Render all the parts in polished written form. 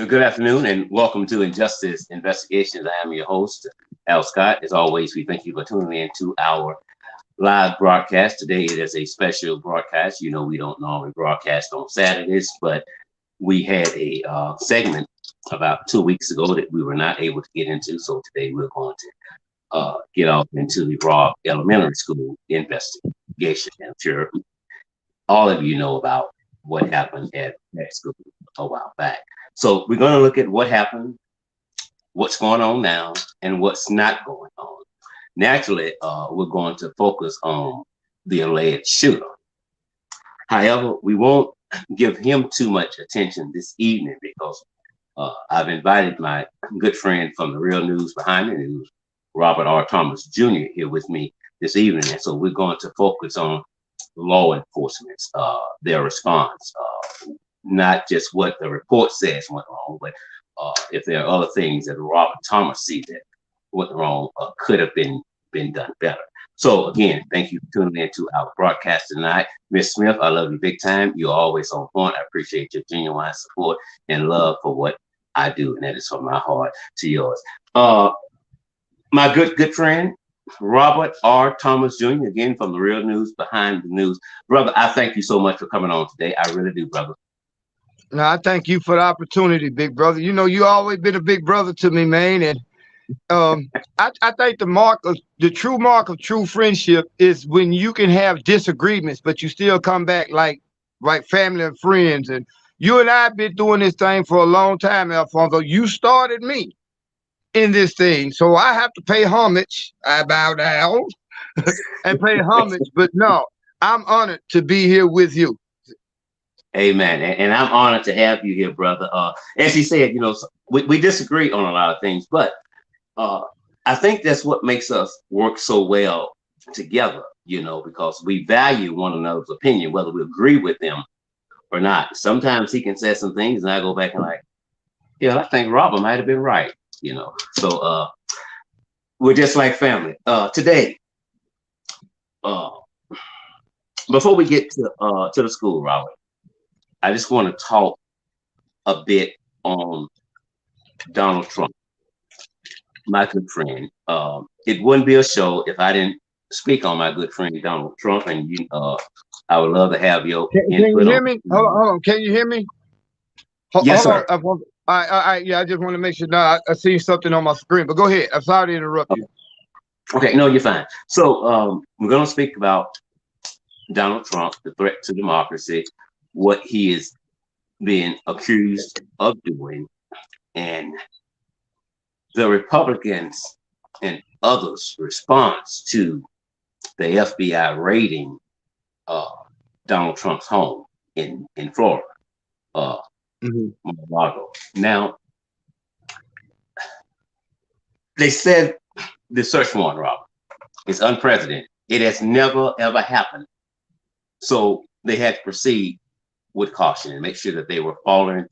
Good afternoon and welcome to Injustice Investigations. I am your host, Al Scott. As always, we thank you for tuning in to our live broadcast. Today it is a special broadcast. You know, we don't normally broadcast on Saturdays, but we had a segment about 2 weeks ago that we were not able to get into. So today we're going to get off into the Robb Elementary School investigation. And I'm sure all of you know about what happened at that school a while back. So we're going to look at what happened, what's going on now, and what's not going on. Naturally, we're going to focus on the alleged shooter. However, we won't give him too much attention this evening because I've invited my good friend from the Real News Behind the News, Robert R. Thomas Jr., here with me this evening. And so we're going to focus on law enforcement, their response, not just what the report says went wrong, but if there are other things that Robert Thomas sees that went wrong, could have been done better. So again, thank you for tuning in to our broadcast tonight. Miss Smith, I love you big time. You're always on point. I appreciate your genuine support and love for what I do, and that is from my heart to yours. My good friend, Robert R. Thomas Jr., again from the Real News Behind the News. Brother, I thank you so much for coming on today. I really do, brother. No, I thank you for the opportunity, big brother. You know, you always been a big brother to me, man. And I think the true mark of true friendship is when you can have disagreements, but you still come back like family and friends. And you and I have been doing this thing for a long time, Alfonso. You started me in this thing, so I have to pay homage. I bow down and pay homage. But no, I'm honored to be here with you. Amen. And I'm honored to have you here, brother. As he said, you know, we disagree on a lot of things, but uh, I think that's what makes us work so well together, you know, because we value one another's opinion, whether we agree with them or not. Sometimes he can say some things and I go back and like, yeah, I think Robert might have been right, you know. So we're just like family. Today, uh, before we get to the school, Robert, I just want to talk a bit on Donald Trump, my good friend. It wouldn't be a show if I didn't speak on my good friend Donald Trump, and I would love to have your Can you input hear on. me? Hold on. Can you hear me? Yes, Hold on. sir. Yeah, I just want to make sure. Now I see something on my screen, but go ahead. I'm sorry to interrupt you. Okay, no, you're fine. So we're going to speak about Donald Trump, the threat to democracy, what he is being accused of doing, and the Republicans and others' response to the FBI raiding uh, Donald Trump's home in Florida, uh, Mhm. Mar-a-Lago. Now, they said the search warrant, Rob, is unprecedented. It has never ever happened. So they had to proceed with caution and make sure that they were following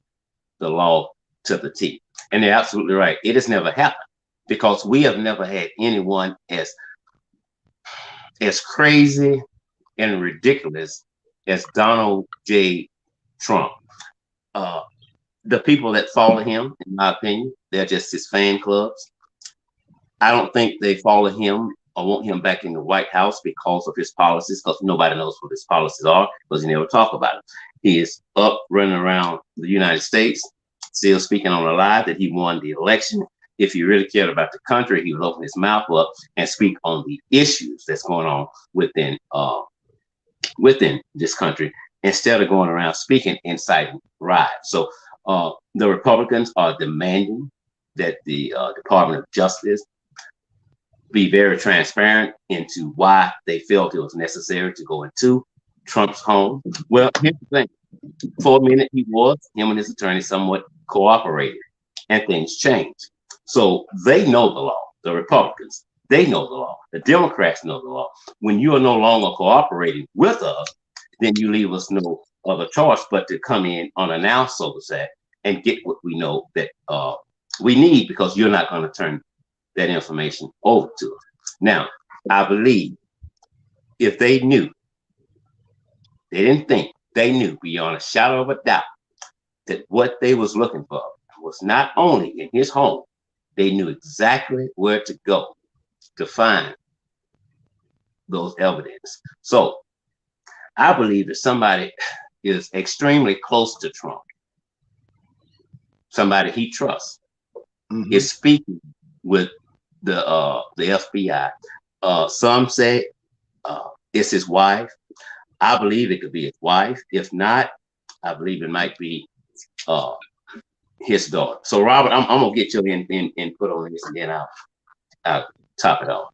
the law to the T. And they're absolutely right. It has never happened because we have never had anyone as crazy and ridiculous as Donald J. Trump. Uh, the people that follow him, in my opinion, they're just his fan clubs. I don't think they follow him or want him back in the White House because of his policies, because nobody knows what his policies are, because he never talk about it. He is up running around the United States, still speaking on a lie that he won the election. If he really cared about the country, he would open his mouth up and speak on the issues that's going on within this country instead of going around speaking inciting riots. So the Republicans are demanding that the Department of Justice be very transparent into why they felt it was necessary to go into Trump's home. Well, here's the thing. For a minute, him and his attorney somewhat cooperated, and things changed. So they know the law, the Republicans. They know the law. The Democrats know the law. When you are no longer cooperating with us, then you leave us no other choice but to come in unannounced, so to say, and get what we know that we need because you're not going to turn that information over to us. Now, I believe if they knew, they didn't think, they knew beyond a shadow of a doubt that what they was looking for was not only in his home, they knew exactly where to go to find those evidence. So I believe that somebody is extremely close to Trump, somebody he trusts, is speaking with the FBI. Some say it's his wife. I believe it could be his wife. If not, I believe it might be his daughter. So Robert, I'm gonna get your input on this, and then I'll top it off.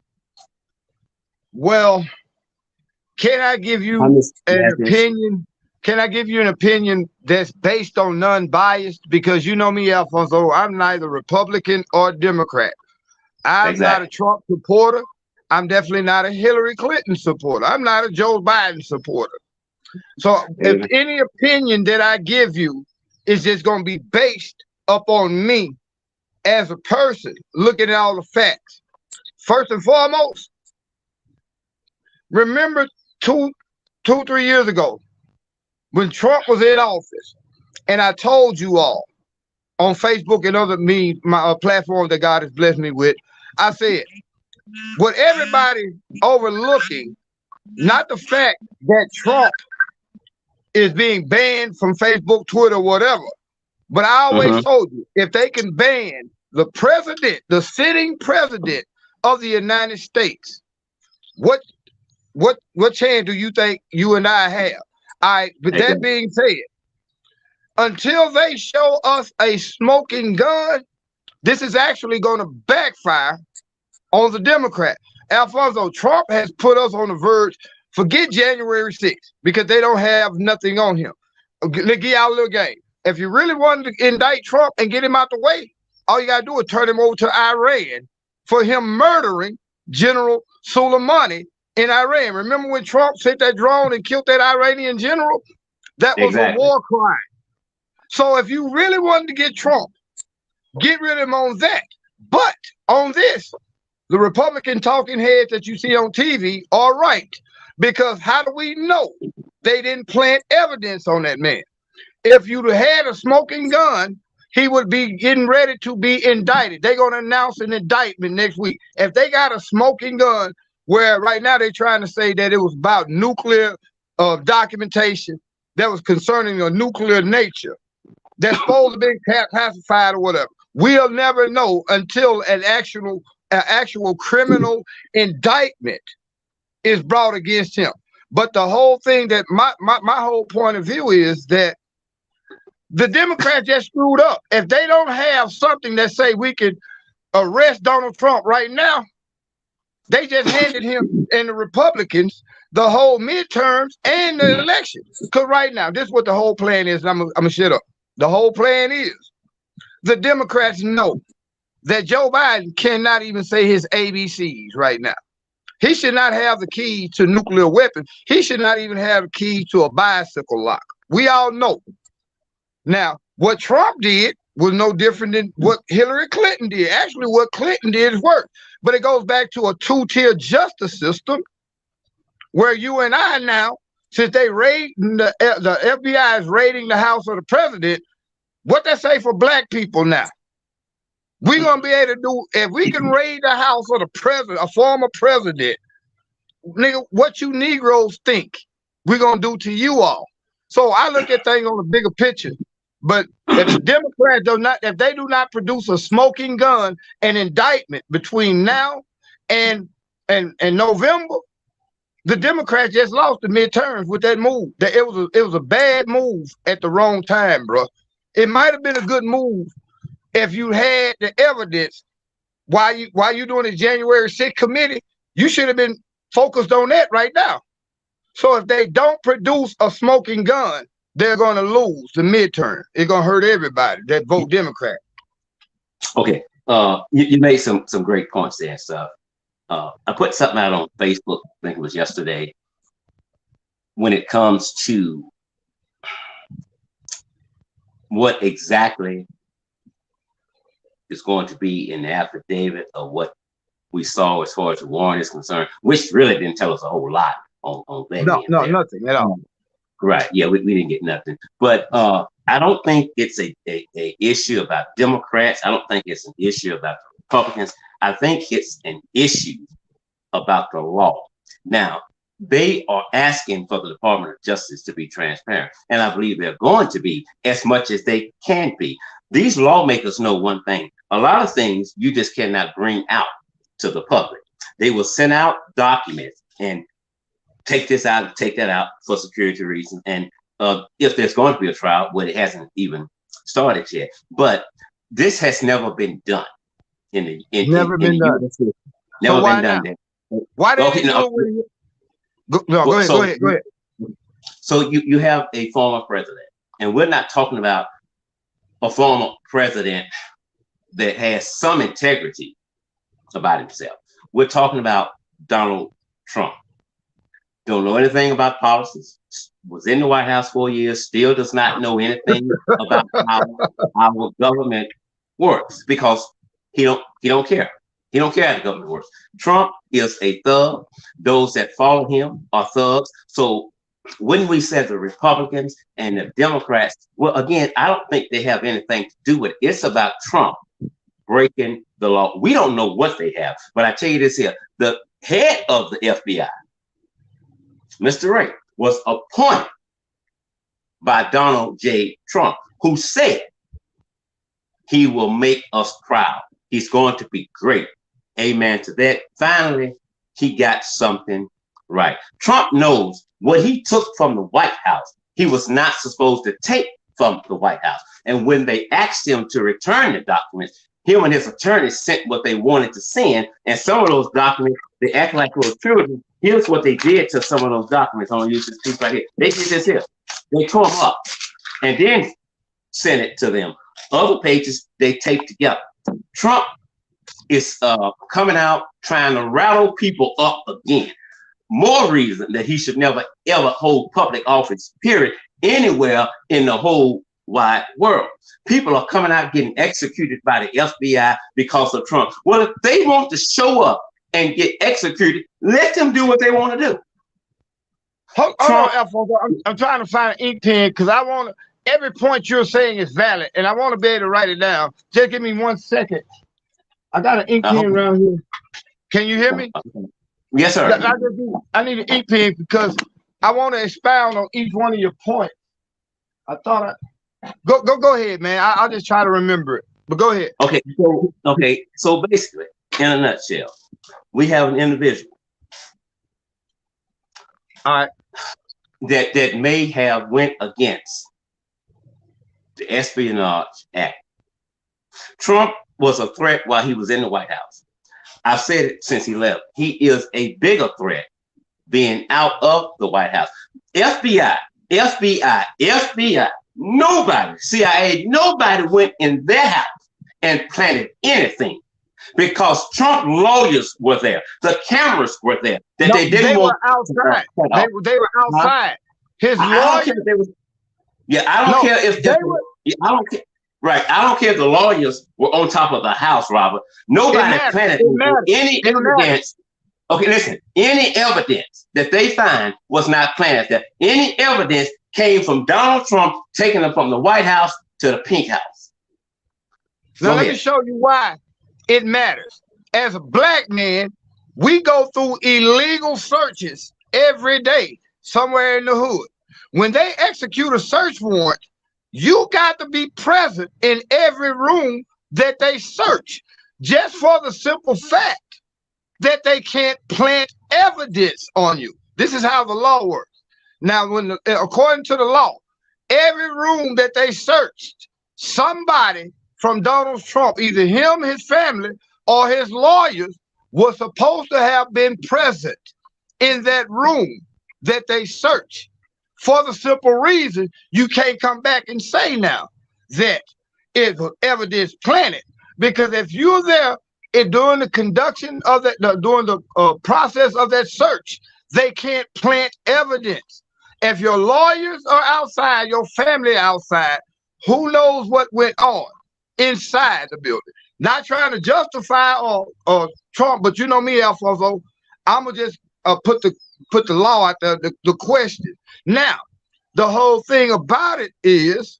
Well, can I give you an opinion? Can I give you an opinion that's based on non-biased? Because you know me, Alfonso, I'm neither Republican or Democrat. I'm not a Trump supporter. I'm definitely not a Hillary Clinton supporter. I'm not a Joe Biden supporter. So if any opinion that I give you is just going to be based upon me as a person, looking at all the facts. First and foremost, remember 3 years ago, when Trump was in office, and I told you all on Facebook and other my platforms that God has blessed me with, I said, what everybody overlooking, not the fact that Trump is being banned from Facebook, Twitter, whatever, but I always told you, if they can ban the president, the sitting president of the United States, what chance do you think you and I have? But that being said, until they show us a smoking gun, this is actually going to backfire on the Democrat. Alfonso, Trump has put us on the verge. Forget January 6th, because they don't have nothing on him. Let's give y'all a little game. If you really wanted to indict Trump and get him out the way, all you got to do is turn him over to Iran for him murdering General Soleimani in Iran. Remember when Trump sent that drone and killed that Iranian general? That was a war crime. So if you really wanted to get Trump, get rid of him on that. But on this, the Republican talking heads that you see on TV are right. Because how do we know they didn't plant evidence on that man? If you'd had a smoking gun, he would be getting ready to be indicted. They're going to announce an indictment next week. If they got a smoking gun, where right now they're trying to say that it was about nuclear documentation that was concerning a nuclear nature that's supposed to be classified or whatever. We'll never know until an actual criminal indictment is brought against him. But the whole thing that my whole point of view is that the Democrats just screwed up. If they don't have something that say we could arrest Donald Trump right now, they just handed him and the Republicans the whole midterms and the elections. Because right now, this is what the whole plan is. And I'm gonna shut up. The whole plan is the Democrats know that Joe Biden cannot even say his ABCs right now. He should not have the key to nuclear weapons. He should not even have the key to a bicycle lock. We all know. Now, what Trump did was no different than what Hillary Clinton did. Actually, what Clinton did is worse. But it goes back to a two-tier justice system where you and I now, since they the FBI is raiding the house of the president, what they say for black people now? We're going to be able to do, if we can raid the house of the president, a former president, nigga, what you Negroes think we're going to do to you all. So I look at things on a bigger picture. But if the Democrats if they do not produce a smoking gun and indictment between now and November, the Democrats just lost the midterms with that move. That it was a bad move at the wrong time, bro. It might have been a good move if you had the evidence while you doing the January 6th committee. You should have been focused on that right now. So if they don't produce a smoking gun, they're going to lose the midterm. It's going to hurt everybody that vote Democrat. Okay. You made some great points there and stuff. I put something out on Facebook, I think it was yesterday, when it comes to what exactly is going to be in the affidavit of what we saw as far as the warrant is concerned, which really didn't tell us a whole lot on that. No, nothing at all. Right. Yeah, we didn't get nothing. But I I don't think it's a issue about Democrats. I don't think it's an issue about the Republicans. I think it's an issue about the law. Now, they are asking for the Department of Justice to be transparent, and I believe they're going to be as much as they can be. These lawmakers know one thing: a lot of things you just cannot bring out to the public. They will send out documents and take this out and take that out for security reasons. And if there's going to be a trial, well, it hasn't even started yet. But this has never been done never been done. Never been done. Why did they do it? Go ahead. So you have a former president, and we're not talking about a former president that has some integrity about himself. We're talking about Donald Trump. Don't know anything about policies. Was in the White House 4 years. Still does not know anything about how our government works because he don't care. He don't care how the government works. Trump is a thug. Those that follow him are thugs. So when we say the Republicans and the Democrats, well, again, I don't think they have anything to do with it. It's about Trump breaking the law. We don't know what they have, but I tell you this here: the head of the FBI, Mr. Ray, was appointed by Donald J. Trump, who said he will make us proud. He's going to be great. Amen to that. Finally, he got something right. Trump knows what he took from the White House, he was not supposed to take from the White House. And when they asked him to return the documents, him and his attorney sent what they wanted to send. And some of those documents, they act like little children. Here's what they did to some of those documents. I'm going to use this piece right here. They did this here. They tore them up and then sent it to them. Other pages, they taped together. Trump is coming out trying to rattle people up again. More reason that he should never, ever hold public office, period, anywhere in the whole wide world. People are coming out getting executed by the FBI because of Trump. Well, if they want to show up and get executed, let them do what they want to do. Hold on, Alfonso. I'm trying to find an ink pen because I want to, every point you're saying is valid, and I want to be able to write it down. Just give me 1 second. I got an ink pen around here. Can you hear me? Yes, sir. I need an ink pen because I want to expound on each one of your points. I thought go ahead, man. I'll just try to remember it. But go ahead. Okay. So basically, in a nutshell, we have an individual, all right, that may have went against the Espionage Act. Trump was a threat while he was in the White House. I've said it since he left. He is a bigger threat being out of the White House. FBI, nobody, CIA, nobody went in their house and planted anything because Trump lawyers were there. The cameras were there. They were outside. They were outside. His lawyers. I don't care if they were. I don't care. Right. I don't care if the lawyers were on top of the house, Robert. Nobody planted any evidence. Okay, listen. Any evidence that they find was not planted there. Any evidence came from Donald Trump taking them from the White House to the Pink House. Now, let me show you why it matters. As a black man, we go through illegal searches every day somewhere in the hood. When they execute a search warrant, you got to be present in every room that they search, just for the simple fact that they can't plant evidence on you. This is how the law works. Now, according to the law, every room that they searched, somebody from Donald Trump, either him, his family, or his lawyers, was supposed to have been present in that room that they searched. For the simple reason, you can't come back and say now that it was evidence planted. Because if you're there during the conduction of that, during the process of that search, they can't plant evidence. If your lawyers are outside, your family outside, who knows what went on inside the building? Not trying to justify or Trump, but you know me, Alfonso, I'm gonna just put the law out there, the question. Now, the whole thing about it is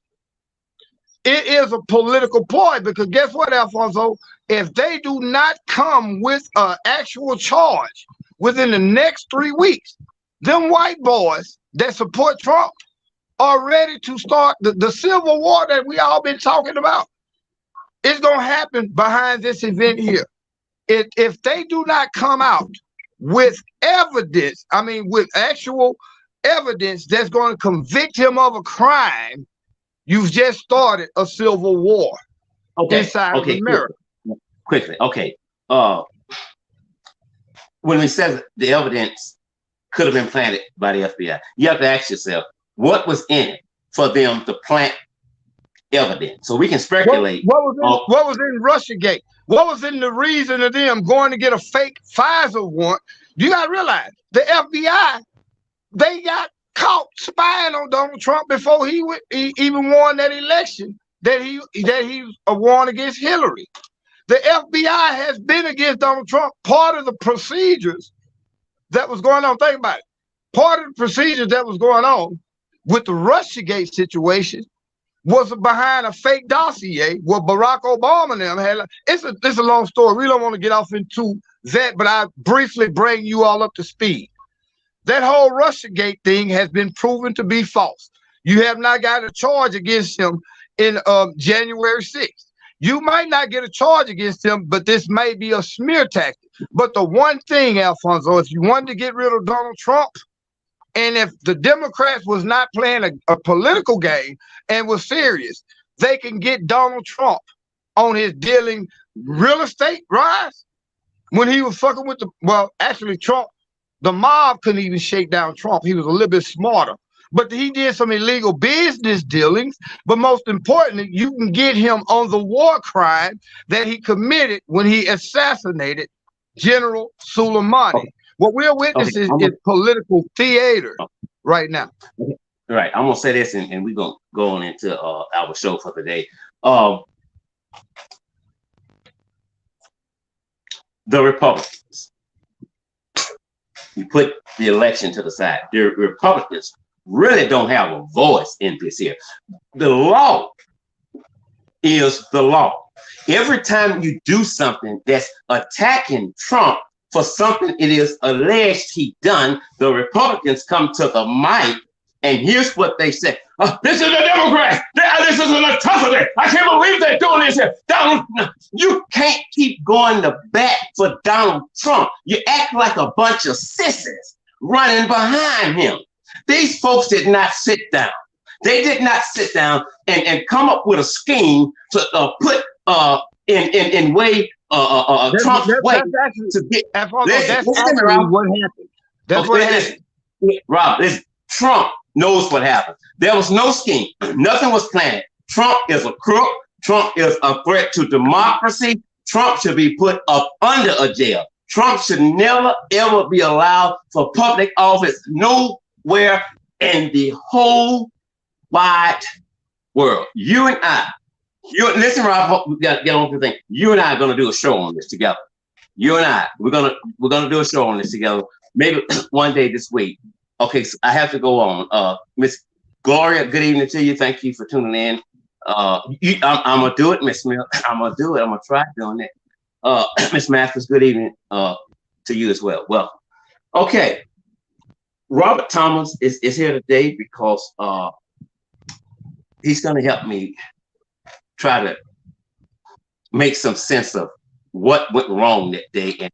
It is a political ploy because guess what, Alfonso? If they do not come with an actual charge within the next 3 weeks, them white boys that support Trump are ready to start the civil war that we all been talking about. It's going to happen behind this event here. If they do not come out with evidence, I mean, with actual evidence that's going to convict him of a crime, you've just started a civil war inside of America. Quickly. Okay. When we said the evidence could have been planted by the FBI, you have to ask yourself, what was in it for them to plant evidence? So we can speculate. What was in Russiagate? What was in the reason of them going to get a fake Pfizer warrant? You got to realize the FBI, they got caught spying on Donald Trump before he even won that election that he won against Hillary. The FBI has been against Donald Trump. Part of the procedures that was going on, think about it. Part of the procedures that was going on with the Russiagate situation was behind a fake dossier where Barack Obama and them had. It's a long story. We don't want to get off into that, but I briefly bring you all up to speed. That whole Russiagate thing has been proven to be false. You have not got a charge against him in January 6th. You might not get a charge against him, but this may be a smear tactic. But the one thing, Alfonso, if you wanted to get rid of Donald Trump, and if the Democrats was not playing a political game and was serious, they can get Donald Trump on his dealing real estate rise when he was fucking with actually Trump, the mob couldn't even shake down Trump. He was a little bit smarter, but he did some illegal business dealings. But most importantly, you can get him on the war crime that he committed when he assassinated General Soleimani. What we're witnessing is political theater right now. Right. I'm going to say this, and we're going to go on into our show for the day. The Republicans, you put the election to the side. The Republicans really don't have a voice in this here. The law is the law. Every time you do something that's attacking Trump for something it is alleged he done, the Republicans come to the mic, and here's what they say. This is the Democrats. This is an atrocity. I can't believe they're doing this here. Donald, you can't keep going to bat for Donald Trump. You act like a bunch of sissies running behind him. These folks did not sit down. They did not sit down and come up with a scheme to put in way Trump's way to get. Listen, Rob. What happened? That's what happened. Rob, listen. Trump knows what happened. There was no scheme. Nothing was planned. Trump is a crook. Trump is a threat to democracy. Trump should be put up under a jail. Trump should never, ever be allowed for public office nowhere in the whole wide world. You and I, listen, Rob, we got to get on to the thing. You and I are going to do a show on this together. You and I, we're gonna do a show on this together. Maybe one day this week. Okay, so I have to go on. Miss Gloria, good evening to you. Thank you for tuning in. I'm gonna do it, Miss Smith. I'm gonna do it. I'm gonna try doing it. Miss Mathis, good evening to you as well. Well, okay. Robert Thomas is here today because he's gonna help me try to make some sense of what went wrong that day and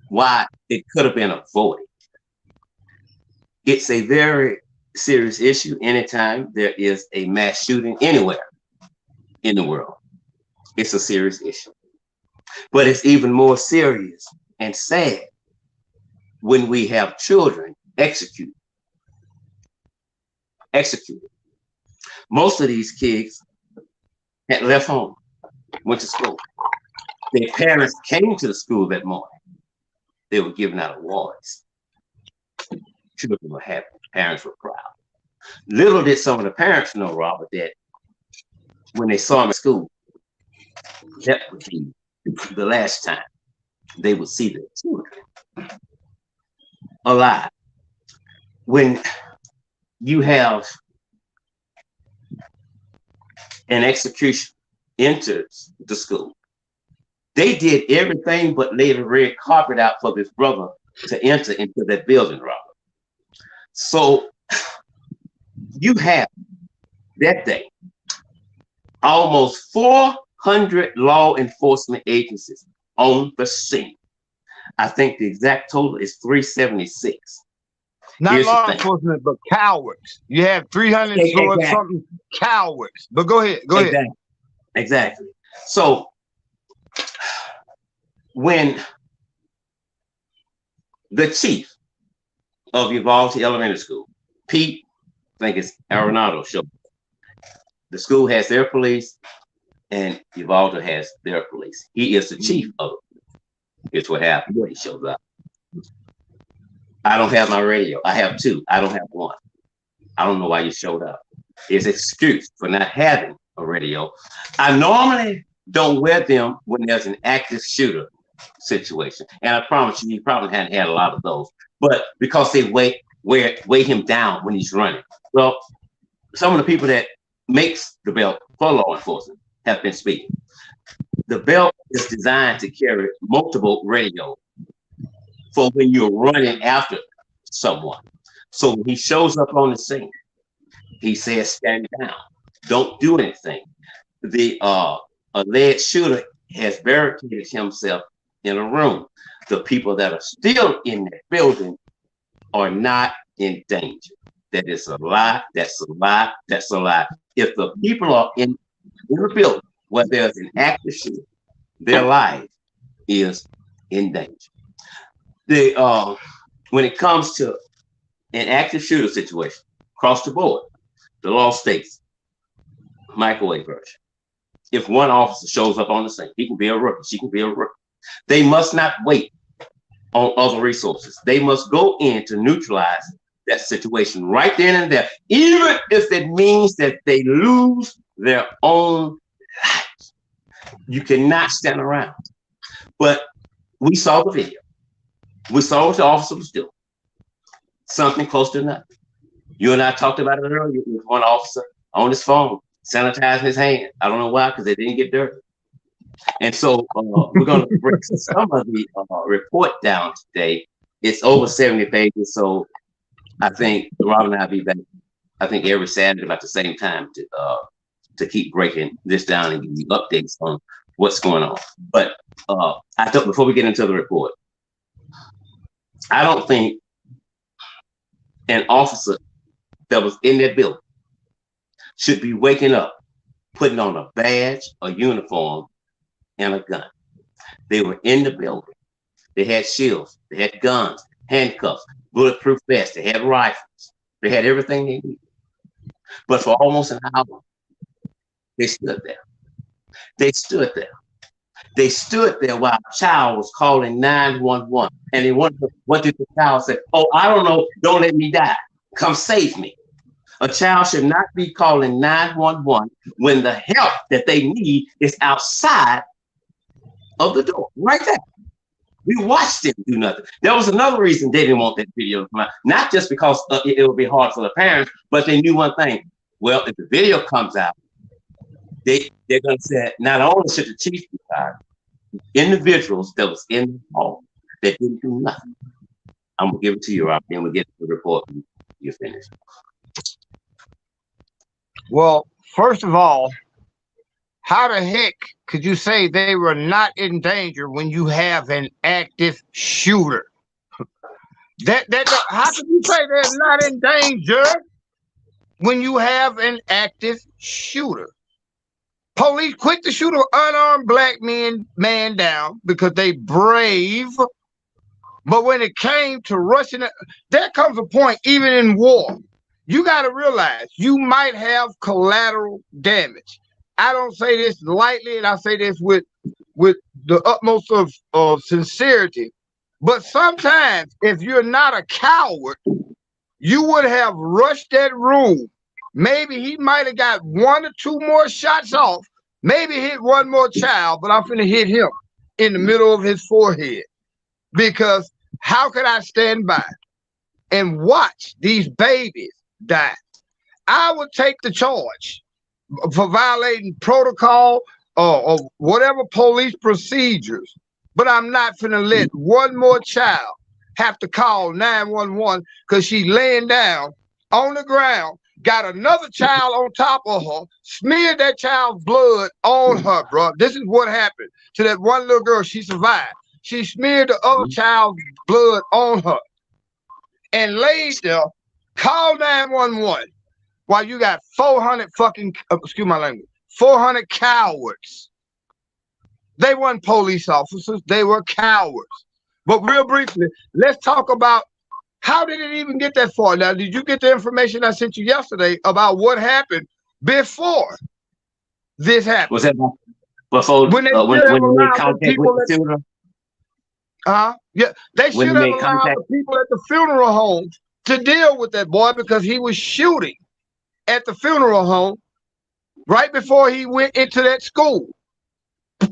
why it could have been avoided. It's a very serious issue anytime there is a mass shooting anywhere in the world. It's a serious issue. But it's even more serious and sad when we have children executed. Most of these kids had left home, went to school. Their parents came to the school that morning. They were giving out awards. Children were happy. Parents were proud. Little did some of the parents know, Robert, that when they saw him at school, that would be the last time they would see their children alive. When you have and execution enters the school. They did everything but lay the red carpet out for this brother to enter into that building, Robert. So you have that day almost 400 law enforcement agencies on the scene. I think the exact total is 376. Not Here's the law thing. enforcement, but cowards. You have 300 Exactly. something cowards. But go ahead. Go ahead. Exactly. So when the chief of Uvalde Elementary School, Pete, I think it's Arenado, show. The school has their police, and Uvalde has their police. He is the chief of it. Here's what happened when he shows up. I don't have my radio. I have two. I don't have one. I don't know why you showed up. His excuse for not having a radio. I normally don't wear them when there's an active shooter situation. And I promise you, he probably hadn't had a lot of those. But because they weigh him down when he's running. Well, some of the people that makes the belt for law enforcement have been speaking. The belt is designed to carry multiple radios for when you're running after someone. So when he shows up on the scene, he says, stand down, don't do anything. The alleged shooter has barricaded himself in a room. The people that are still in that building are not in danger. That is a lie, that's a lie, that's a lie. If the people are in the building where there's an active shooter, their life is in danger. When it comes to an active shooter situation, across the board, the law states microwave version. If one officer shows up on the scene, he can be a rookie, she can be a rookie. They must not wait on other resources. They must go in to neutralize that situation right then and there, even if it means that they lose their own lives. You cannot stand around. But we saw the video. We saw what the officer was doing. Something close to nothing. You and I talked about it earlier with one officer on his phone, sanitizing his hand. I don't know why, because they didn't get dirty. And so we're going to break some of the report down today. It's over 70 pages, so I think Rob and I will be back, I think, every Saturday about the same time to keep breaking this down and give you updates on what's going on. But I thought before we get into the report, I don't think an officer that was in that building should be waking up, putting on a badge, a uniform, and a gun. They were in the building. They had shields, they had guns, handcuffs, bulletproof vests, they had rifles, they had everything they needed. But for almost an hour, they stood there. They stood there. They stood there while a child was calling 911. And they wondered, what did the child say? Oh, I don't know. Don't let me die. Come save me. A child should not be calling 911 when the help that they need is outside of the door, right there. We watched them do nothing. There was another reason they didn't want that video to come out. Not just because it would be hard for the parents, but they knew one thing. Well, if the video comes out, they're going to say, not only should the chief be fired, individuals that was in the hall that didn't do nothing. I'm going to give it to you, Rob, and we'll get to the report when you're finished. Well, first of all, how the heck could you say they were not in danger when you have an active shooter? How can you say they're not in danger when you have an active shooter? Police quick to shoot an unarmed black man down because they brave. But when it came to rushing, there comes a point, even in war, you got to realize you might have collateral damage. I don't say this lightly, and I say this with the utmost of sincerity. But sometimes, if you're not a coward, you would have rushed that room. Maybe he might have got one or two more shots off, maybe hit one more child, but I'm finna hit him in the middle of his forehead. Because how could I stand by and watch these babies die? I would take the charge for violating protocol or whatever police procedures. But I'm not finna let one more child have to call 911 because she's laying down on the ground, got another child on top of her, smeared that child's blood on her, bro. This is what happened to that one little girl. She survived. She smeared the other child's blood on her and laid there, called 911 while you got 400 fucking, excuse my language, 400 cowards. They weren't police officers. They were cowards. But real briefly, let's talk about how did it even get that far? Now, did you get the information I sent you yesterday about what happened before this happened? Was that before when they made contact with the funeral? Yeah, they should have allowed the people at the funeral home to deal with that boy because he was shooting at the funeral home right before he went into that school.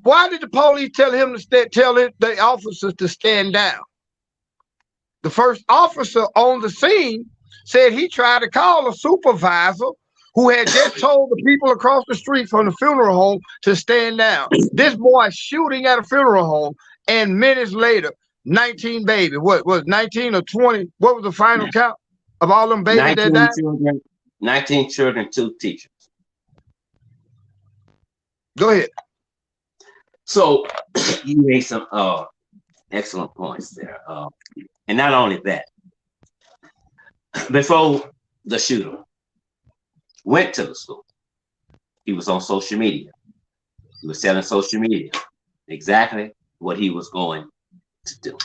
Why did the police tell him to tell the officers to stand down? The first officer on the scene said he tried to call a supervisor who had just told the people across the street from the funeral home to stand down. This boy shooting at a funeral home, and minutes later, 19 babies. What was 19 or 20? What was the final count of all them babies that died? 19 children, 2 teachers. Go ahead. So you made some excellent points there. And not only that, before the shooter went to the school, he was on social media. He was telling social media exactly what he was going to do.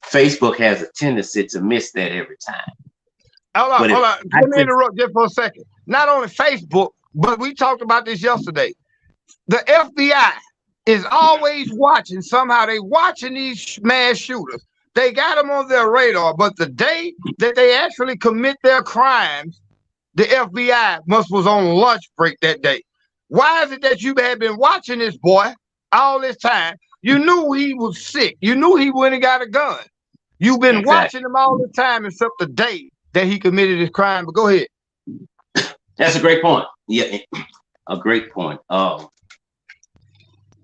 Facebook has a tendency to miss that every time. Hold on. Let me interrupt just for a second. Not only Facebook, but we talked about this yesterday. The FBI is always watching. Somehow they watching these mass shooters. They got them on their radar, but the day that they actually commit their crimes, the FBI was on lunch break that day. Why is it that you had been watching this boy all this time? You knew he was sick. You knew he went and got a gun. You've been watching him all the time except the day that he committed his crime. But go ahead. That's a great point. Yeah, a great point. From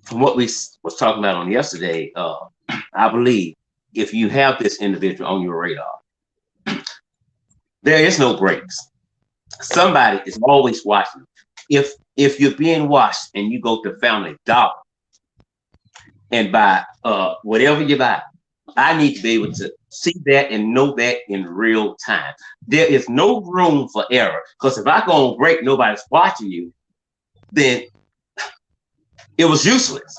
what we was talking about on yesterday, I believe if you have this individual on your radar, there is no breaks. Somebody is always watching. If you're being watched and you go to Family Dollar and buy whatever you buy, I need to be able to see that and know that in real time. There is no room for error, because if I go on break, nobody's watching you, then it was useless,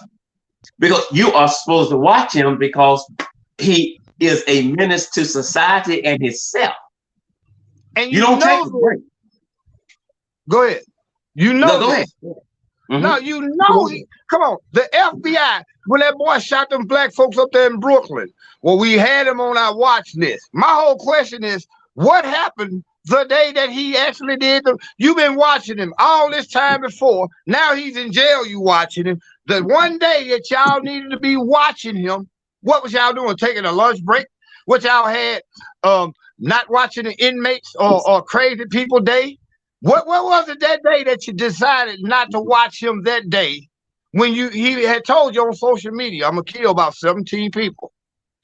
because you are supposed to watch him because he is a menace to society and himself. And you don't take a break. Go ahead. You know. No, go ahead. Mm-hmm. No, you know. Come on. The FBI, when that boy shot them black folks up there in Brooklyn, well, we had him on our watch list. My whole question is, what happened the day that he actually did them? You've been watching him all this time before. Now he's in jail. You watching him. The one day that y'all needed to be watching him, what was y'all doing? Taking a lunch break? What y'all had? Not watching the inmates or crazy people day? What was it that day that you decided not to watch him that day when he had told you on social media, I'm gonna kill about 17 people?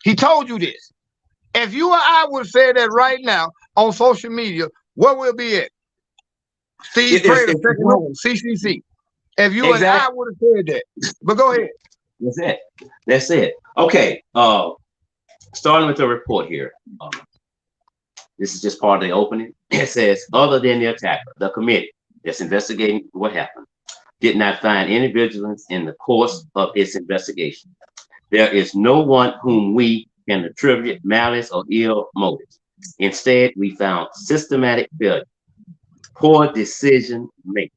He told you this. If you or I would say that right now on social media, where we'll be at? Steve Prater, second home, CCC. If you and I would have said that. But go ahead. That's it. Okay. Starting with the report here. This is just part of the opening. It says, other than the attacker, the committee that's investigating what happened did not find any vigilance in the course of its investigation. There is no one whom we can attribute malice or ill motives. Instead, we found systematic failure, poor decision making.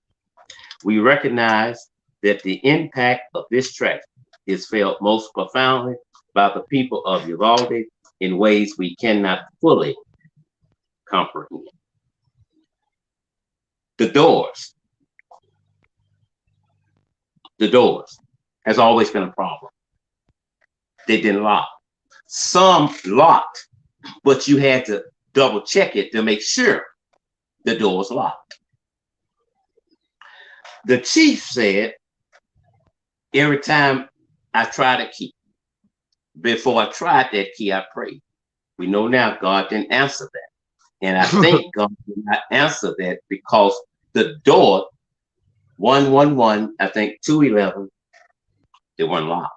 We recognize that the impact of this tragedy is felt most profoundly by the people of Uvalde in ways we cannot fully comprehend. The doors has always been a problem. They didn't lock. Some locked, but you had to double check it to make sure the door was locked. The chief said, every time I tried a key, before I tried that key, I prayed. We know now God didn't answer that. And I think God did not answer that because the door 111, I think 211, they weren't locked.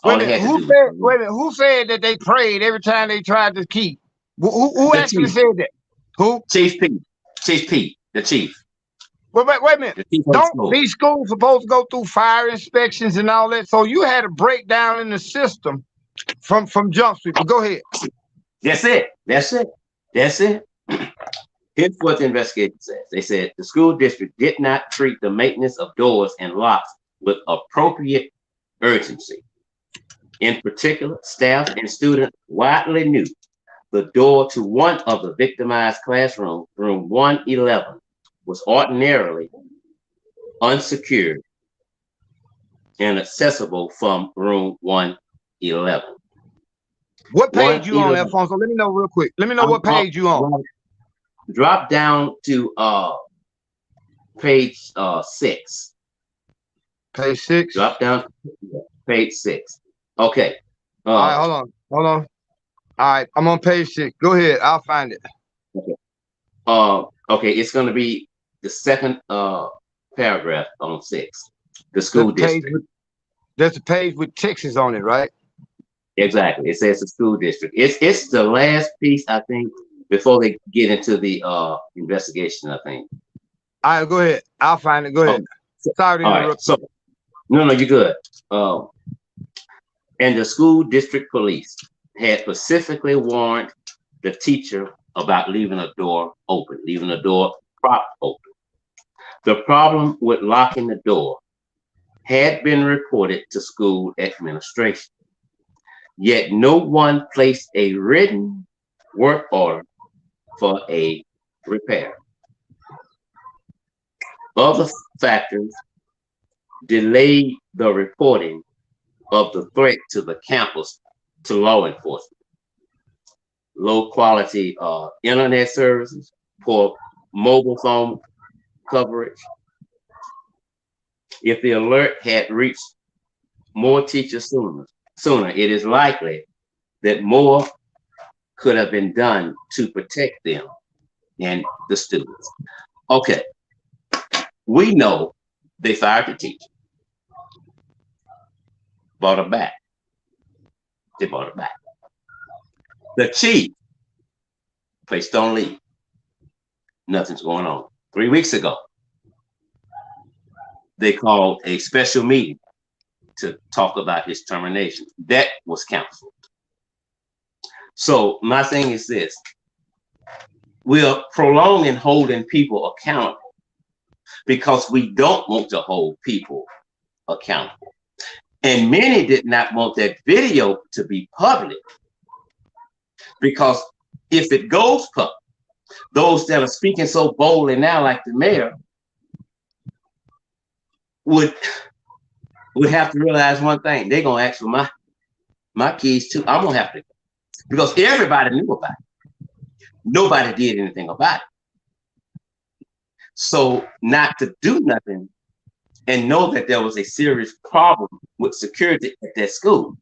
Wait a All they minute, had to who do said? was Wait a minute, who said that they prayed every time they tried the key? Who the actually chief, said that? Who? Chief Pete, the chief, Wait a minute. the chief of the Don't school. these schools supposed to go through fire inspections and all that? So you had a breakdown in the system from Jump Street. But go ahead. That's it. That's it. That's it. Here's what the investigation says. They said the school district did not treat the maintenance of doors and locks with appropriate urgency. In particular, staff and students widely knew the door to one of the victimized classrooms, room 111, was ordinarily unsecured and accessible from room 111. What page you on, 111. Alfonso? Let me know real quick. Let me know what page you on. Drop down to page 6. Page 6. Drop down to page 6. Okay. All right, hold on. All right, I'm on page 6. Go ahead. I'll find it. Okay. Okay, it's going to be the second paragraph on 6. The school district. There's a page with Texas on it, right? Exactly. It says the school district. It's the last piece, I think, before they get into the investigation, I think. All right, go ahead. I'll find it. Go ahead. Sorry to interrupt. Right. So, no, you're good. And the school district police had specifically warned the teacher about leaving a door open, leaving a door propped open. The problem with locking the door had been reported to school administration, yet no one placed a written work order for a repair. Other factors delayed the reporting of the threat to the campus to law enforcement. Low quality internet services, poor mobile phone coverage. If the alert had reached more teachers sooner, it is likely that more could have been done to protect them and the students. Okay, we know they fired the teacher, brought her back. They brought her back. The chief placed on leave. Nothing's going on. 3 weeks ago, they called a special meeting to talk about his termination. That was canceled. So my thing is this: we're prolonging holding people accountable because we don't want to hold people accountable. And many did not want that video to be public because if it goes public, those that are speaking so boldly now, like the mayor, would have to realize one thing: they're gonna ask for my keys too. I'm gonna have to, because everybody knew about it. Nobody did anything about it. So not to do nothing and know that there was a serious problem with security at that school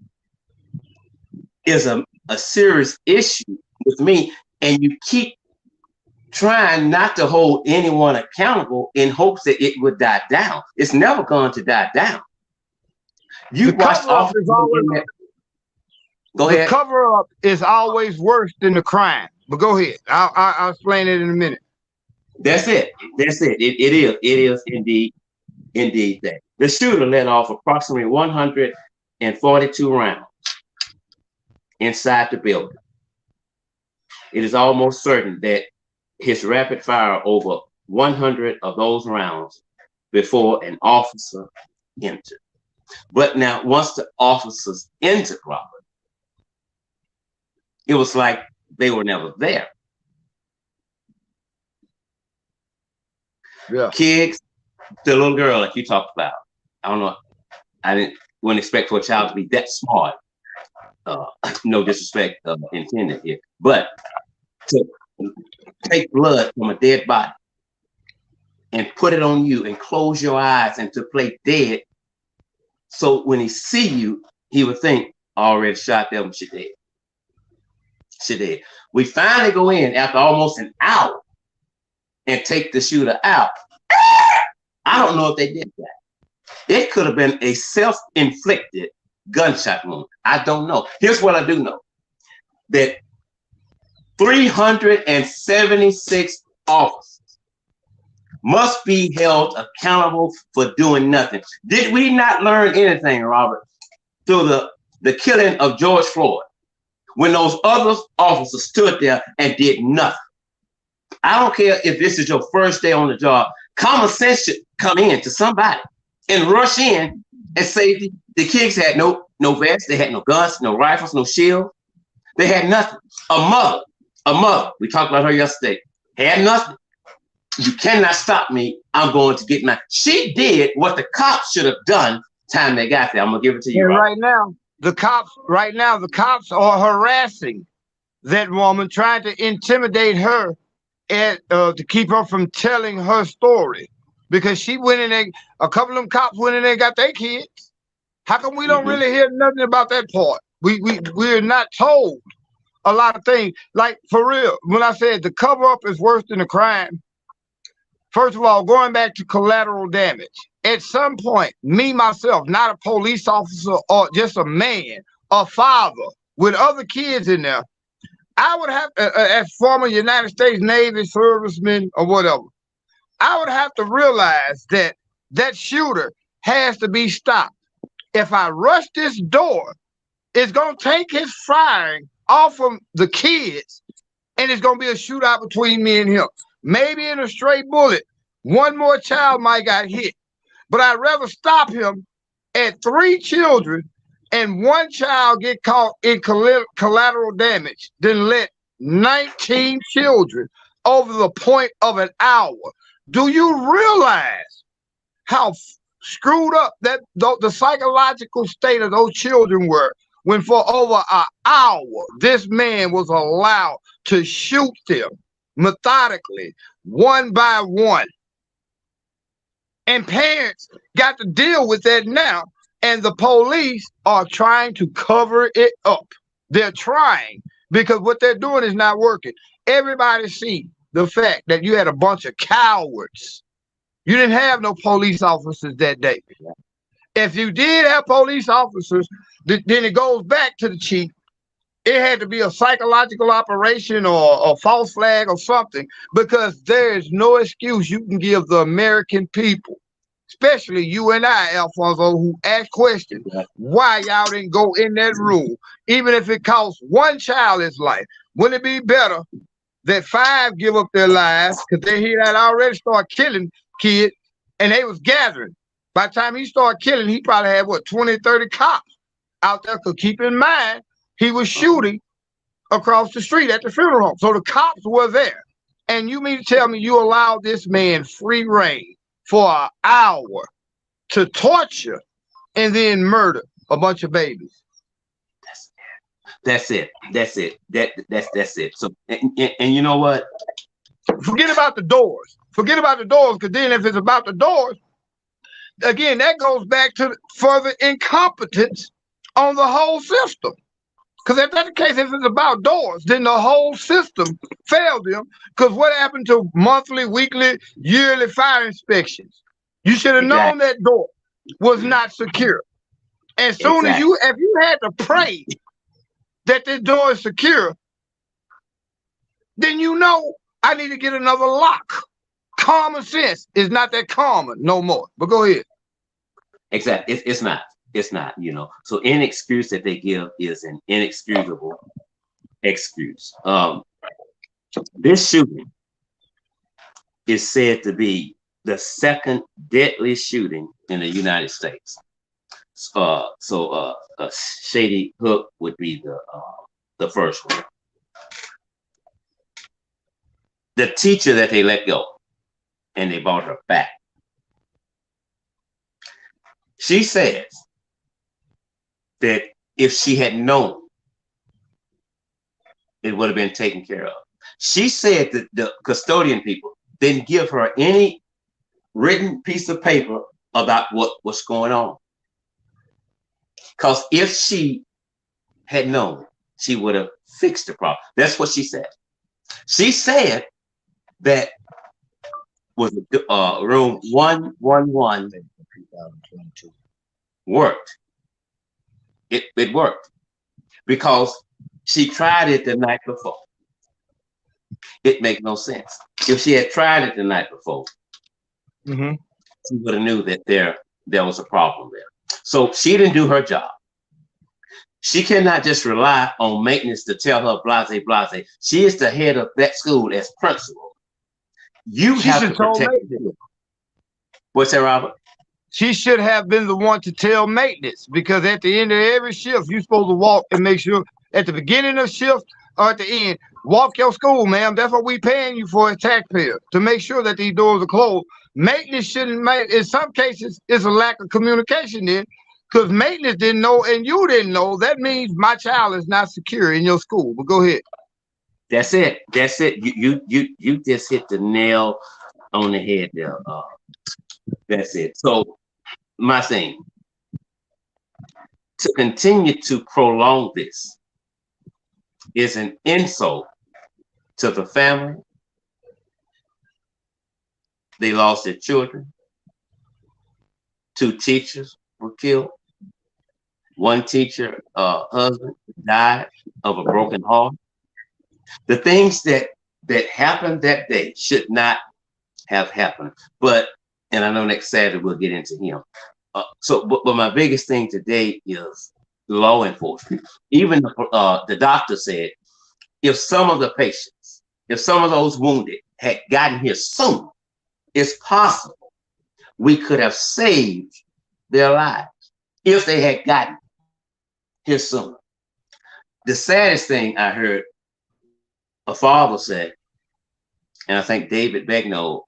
is a serious issue with me. And you keep trying not to hold anyone accountable in hopes that it would die down. It's never going to die down. You watch officers. Go ahead. The cover-up is always worse than the crime. But go ahead. I'll explain it in a minute. That's it. That's it. It is indeed that. The shooter let off approximately 142 rounds inside the building. It is almost certain that his rapid fire over 100 of those rounds before an officer entered. But now, once the officers entered Robert, it was like they were never there. Yeah. Kids, the little girl like you talked about, I don't know, wouldn't expect for a child to be that smart. No disrespect intended here, but to take blood from a dead body and put it on you and close your eyes and to play dead. So when he see you, he would think, I already shot them, she did. She did. We finally go in after almost an hour and take the shooter out. I don't know if they did that. It could have been a self-inflicted gunshot wound. I don't know. Here's what I do know. That 376 officers must be held accountable for doing nothing. Did we not learn anything, Robert, through the killing of George Floyd, when those other officers stood there and did nothing? I don't care if this is your first day on the job. Common sense should come in to somebody and rush in and say the kids had no vests, they had no guns, no rifles, no shield. They had nothing. A mother, we talked about her yesterday, had nothing. You cannot stop me. I'm going to get my. She did what the cops should have done time they got there. I'm gonna give it to you. And right now, the cops are harassing that woman, trying to intimidate her and to keep her from telling her story, because she went in there. A couple of them cops went in there and got their kids. How come we don't really hear nothing about that part? We're not told a lot of things. Like, for real, when I said the cover up is worse than the crime. First of all, going back to collateral damage, at some point, me, myself, not a police officer or just a man, a father with other kids in there, I would have, as former United States Navy serviceman or whatever, I would have to realize that that shooter has to be stopped. If I rush this door, it's going to take his firing off of the kids, and it's going to be a shootout between me and him. Maybe in a stray bullet, one more child might got hit. But I'd rather stop him at 3 children and 1 child get caught in collateral damage than let 19 children over the point of an hour. Do you realize how screwed up that the psychological state of those children were when for over an hour this man was allowed to shoot them methodically, one by one? And parents got to deal with that now, and the police are trying to cover it up. They're trying, because what they're doing is not working. Everybody see the fact that you had a bunch of cowards. You didn't have no police officers that day. If you did have police officers, then it goes back to the chief. It had to be a psychological operation or a false flag or something, because there is no excuse you can give the American people, especially you and I, Alfonso, who ask questions, why y'all didn't go in that room, even if it costs 1 child his life. Wouldn't it be better that 5 give up their lives, because they hear that already start killing kids, and they was gathering. By the time he started killing, he probably had, 20, 30 cops out there, because keep in mind, he was shooting across the street at the funeral home. So the cops were there. And you mean to tell me you allowed this man free reign for an hour to torture and then murder a bunch of babies? That's it. That's it. So, and you know what? Forget about the doors. Forget about the doors, because then if it's about the doors, again, that goes back to further incompetence on the whole system. Because if that's the case, if it's about doors, then the whole system failed them. Because what happened to monthly, weekly, yearly fire inspections? You should have known that door was not secure. As soon as if you had to pray that this door is secure, then you know I need to get another lock. Common sense is not that common no more. But go ahead. Exactly. It's not. It's not, So any excuse that they give is an inexcusable excuse. This shooting is said to be the 2nd deadliest shooting in the United States. Shady Hook would be the first one. The teacher that they let go and they brought her back, she says that if she had known, it would have been taken care of. She said that the custodian people didn't give her any written piece of paper about what was going on. Because if she had known, she would have fixed the problem. That's what she said. She said that was room 111 2022 worked. It worked because she tried it the night before. It makes no sense. If she had tried it the night before, she would have knew that there was a problem there. So she didn't do her job. She cannot just rely on maintenance to tell her blase, blase. She is the head of that school as principal. You have to protect her. What's that, Robert? She should have been the one to tell maintenance, because at the end of every shift, you're supposed to walk and make sure at the beginning of shift or at the end, walk your school, ma'am. That's what we paying you for as taxpayers, to make sure that these doors are closed. Maintenance shouldn't make, in some cases, it's a lack of communication then, because maintenance didn't know and you didn't know. That means my child is not secure in your school. But go ahead. That's it. That's it. You just hit the nail on the head there. That's it. So my thing, to continue to prolong this is an insult to the family. They lost their children. 2 teachers were killed. 1 teacher, husband, died of a broken heart. The things that happened that day should not have happened. But, and I know next Saturday we'll get into him. But my biggest thing today is law enforcement. Even the doctor said, if some of the patients, if some of those wounded had gotten here soon, it's possible we could have saved their lives if they had gotten here sooner. The saddest thing I heard a father say, and I think David Begnaud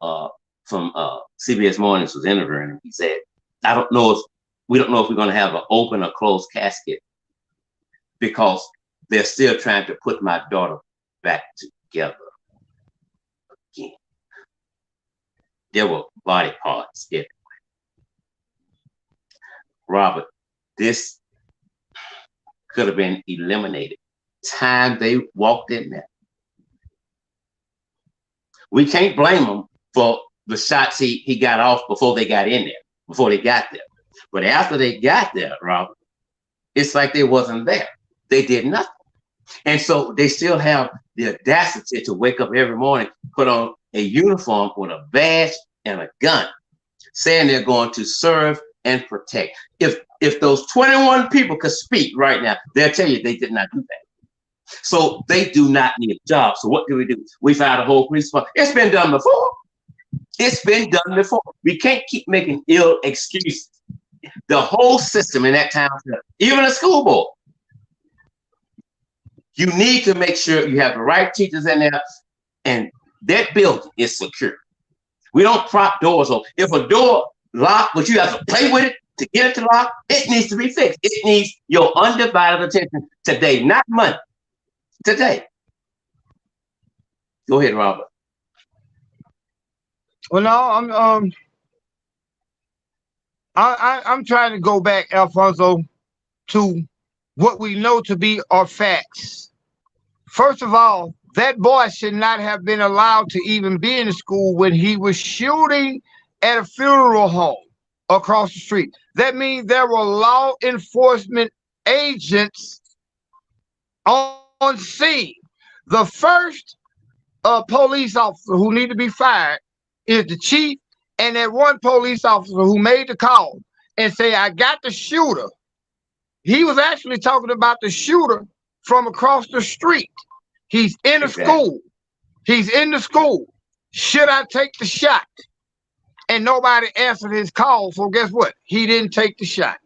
from CBS Mornings was interviewing him. He said, we don't know if we're going to have an open or closed casket because they're still trying to put my daughter back together again. There were body parts everywhere. Robert, this could have been eliminated time they walked in there. We can't blame them for the shots he got off before they got in there, before they got there. But after they got there, Robert, it's like they wasn't there. They did nothing. And so they still have the audacity to wake up every morning, put on a uniform with a badge and a gun, saying they're going to serve and protect. If those 21 people could speak right now, they'll tell you they did not do that. So they do not need a job. So what do? We fired a whole police department. It's been done before. It's been done before. We can't keep making ill excuses. The whole system in that town, even a school board, you need to make sure you have the right teachers in there and that building is secure. We don't prop doors open. If a door locked, but you have to play with it to get it to lock, it needs to be fixed. It needs your undivided attention today, not Monday. Today. Go ahead, Robert. Well, no, I'm trying to go back, Alfonso, to what we know to be our facts. First of all, that boy should not have been allowed to even be in the school when he was shooting at a funeral home across the street. That means there were law enforcement agents on scene. The first police officer who need to be fired is the chief and that one police officer who made the call and say, I got the shooter. He was actually talking about the shooter from across the street. He's in the school. He's in the school. Should I take the shot? And nobody answered his call. So guess what? He didn't take the shot.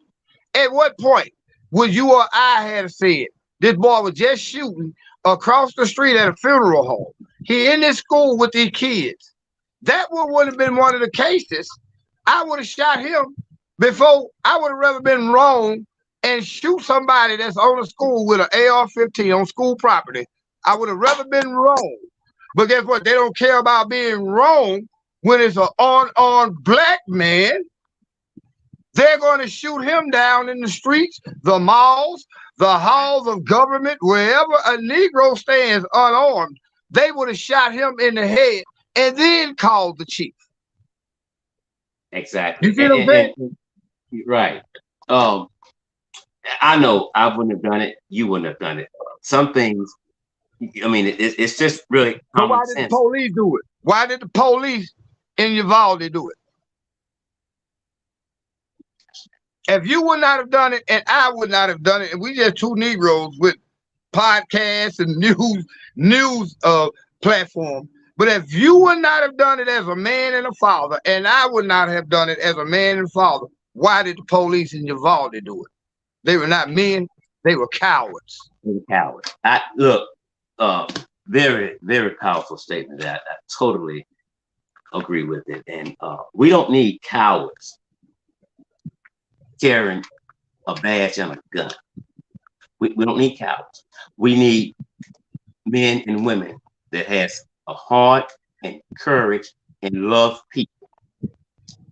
At what point would you or I have said, this boy was just shooting across the street at a funeral home. He in this school with these kids. That would have been one of the cases. I would have shot him before. I would have rather been wrong and shoot somebody that's on the school with an AR-15 on school property. I would have rather been wrong. But guess what? They don't care about being wrong when it's an unarmed black man, they're going to shoot him down in the streets, the malls, the halls of government, wherever a Negro stands unarmed. They would have shot him in the head and then called the chief. Exactly. You see what I'm saying? Right. I know I wouldn't have done it. You wouldn't have done it. Some things, I mean, it's just really common sense. Why did the police do it? Why did the police in Uvalde do it? If you would not have done it, and I would not have done it, and we just two Negroes with podcasts and news platform. But if you would not have done it as a man and a father, and I would not have done it as a man and father, why did the police in Uvalde do it? They were not men; they were cowards. They were cowards. Look, very, very powerful statement. That I totally agree with it. And we don't need cowards carrying a badge and a gun. We don't need cowards. We need men and women that has a heart and courage and love people.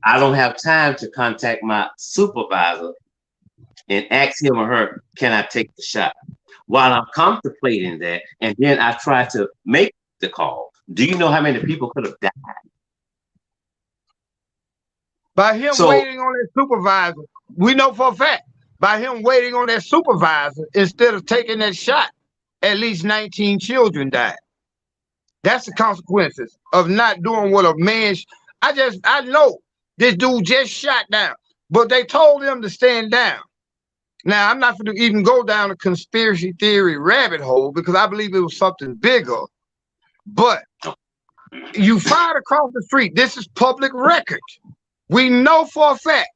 I don't have time to contact my supervisor and ask him or her, can I take the shot? While I'm contemplating that, and then I try to make the call. Do you know how many people could have died? By him waiting on that supervisor, we know for a fact, by him waiting on that supervisor, instead of taking that shot, at least 19 children died. That's the consequences of not doing what a man. I know this dude just shot down, but they told him to stand down. Now, I'm not going to even go down a conspiracy theory rabbit hole because I believe it was something bigger. But you fired across the street. This is public record. We know for a fact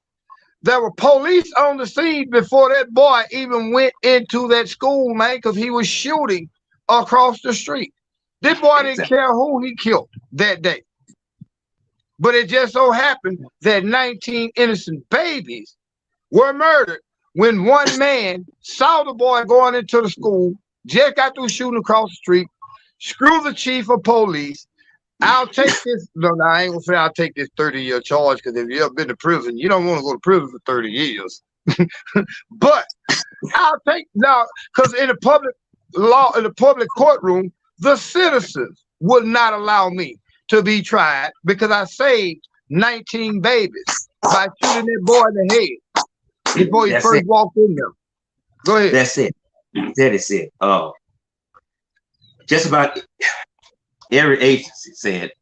there were police on the scene before that boy even went into that school, man, because he was shooting across the street. This boy didn't care who he killed that day. But it just so happened that 19 innocent babies were murdered when one man saw the boy going into the school, just got through shooting across the street, screw the chief of police. I'll take this. No, I ain't gonna say I'll take this 30-year charge, because if you ever been to prison, you don't want to go to prison for 30 years. But I'll take now, because in the public law, in the public courtroom, the citizens would not allow me to be tried because I saved 19 babies by shooting that boy in the head before he first walked in there. Go ahead. That's it. That is it. Just about every agency said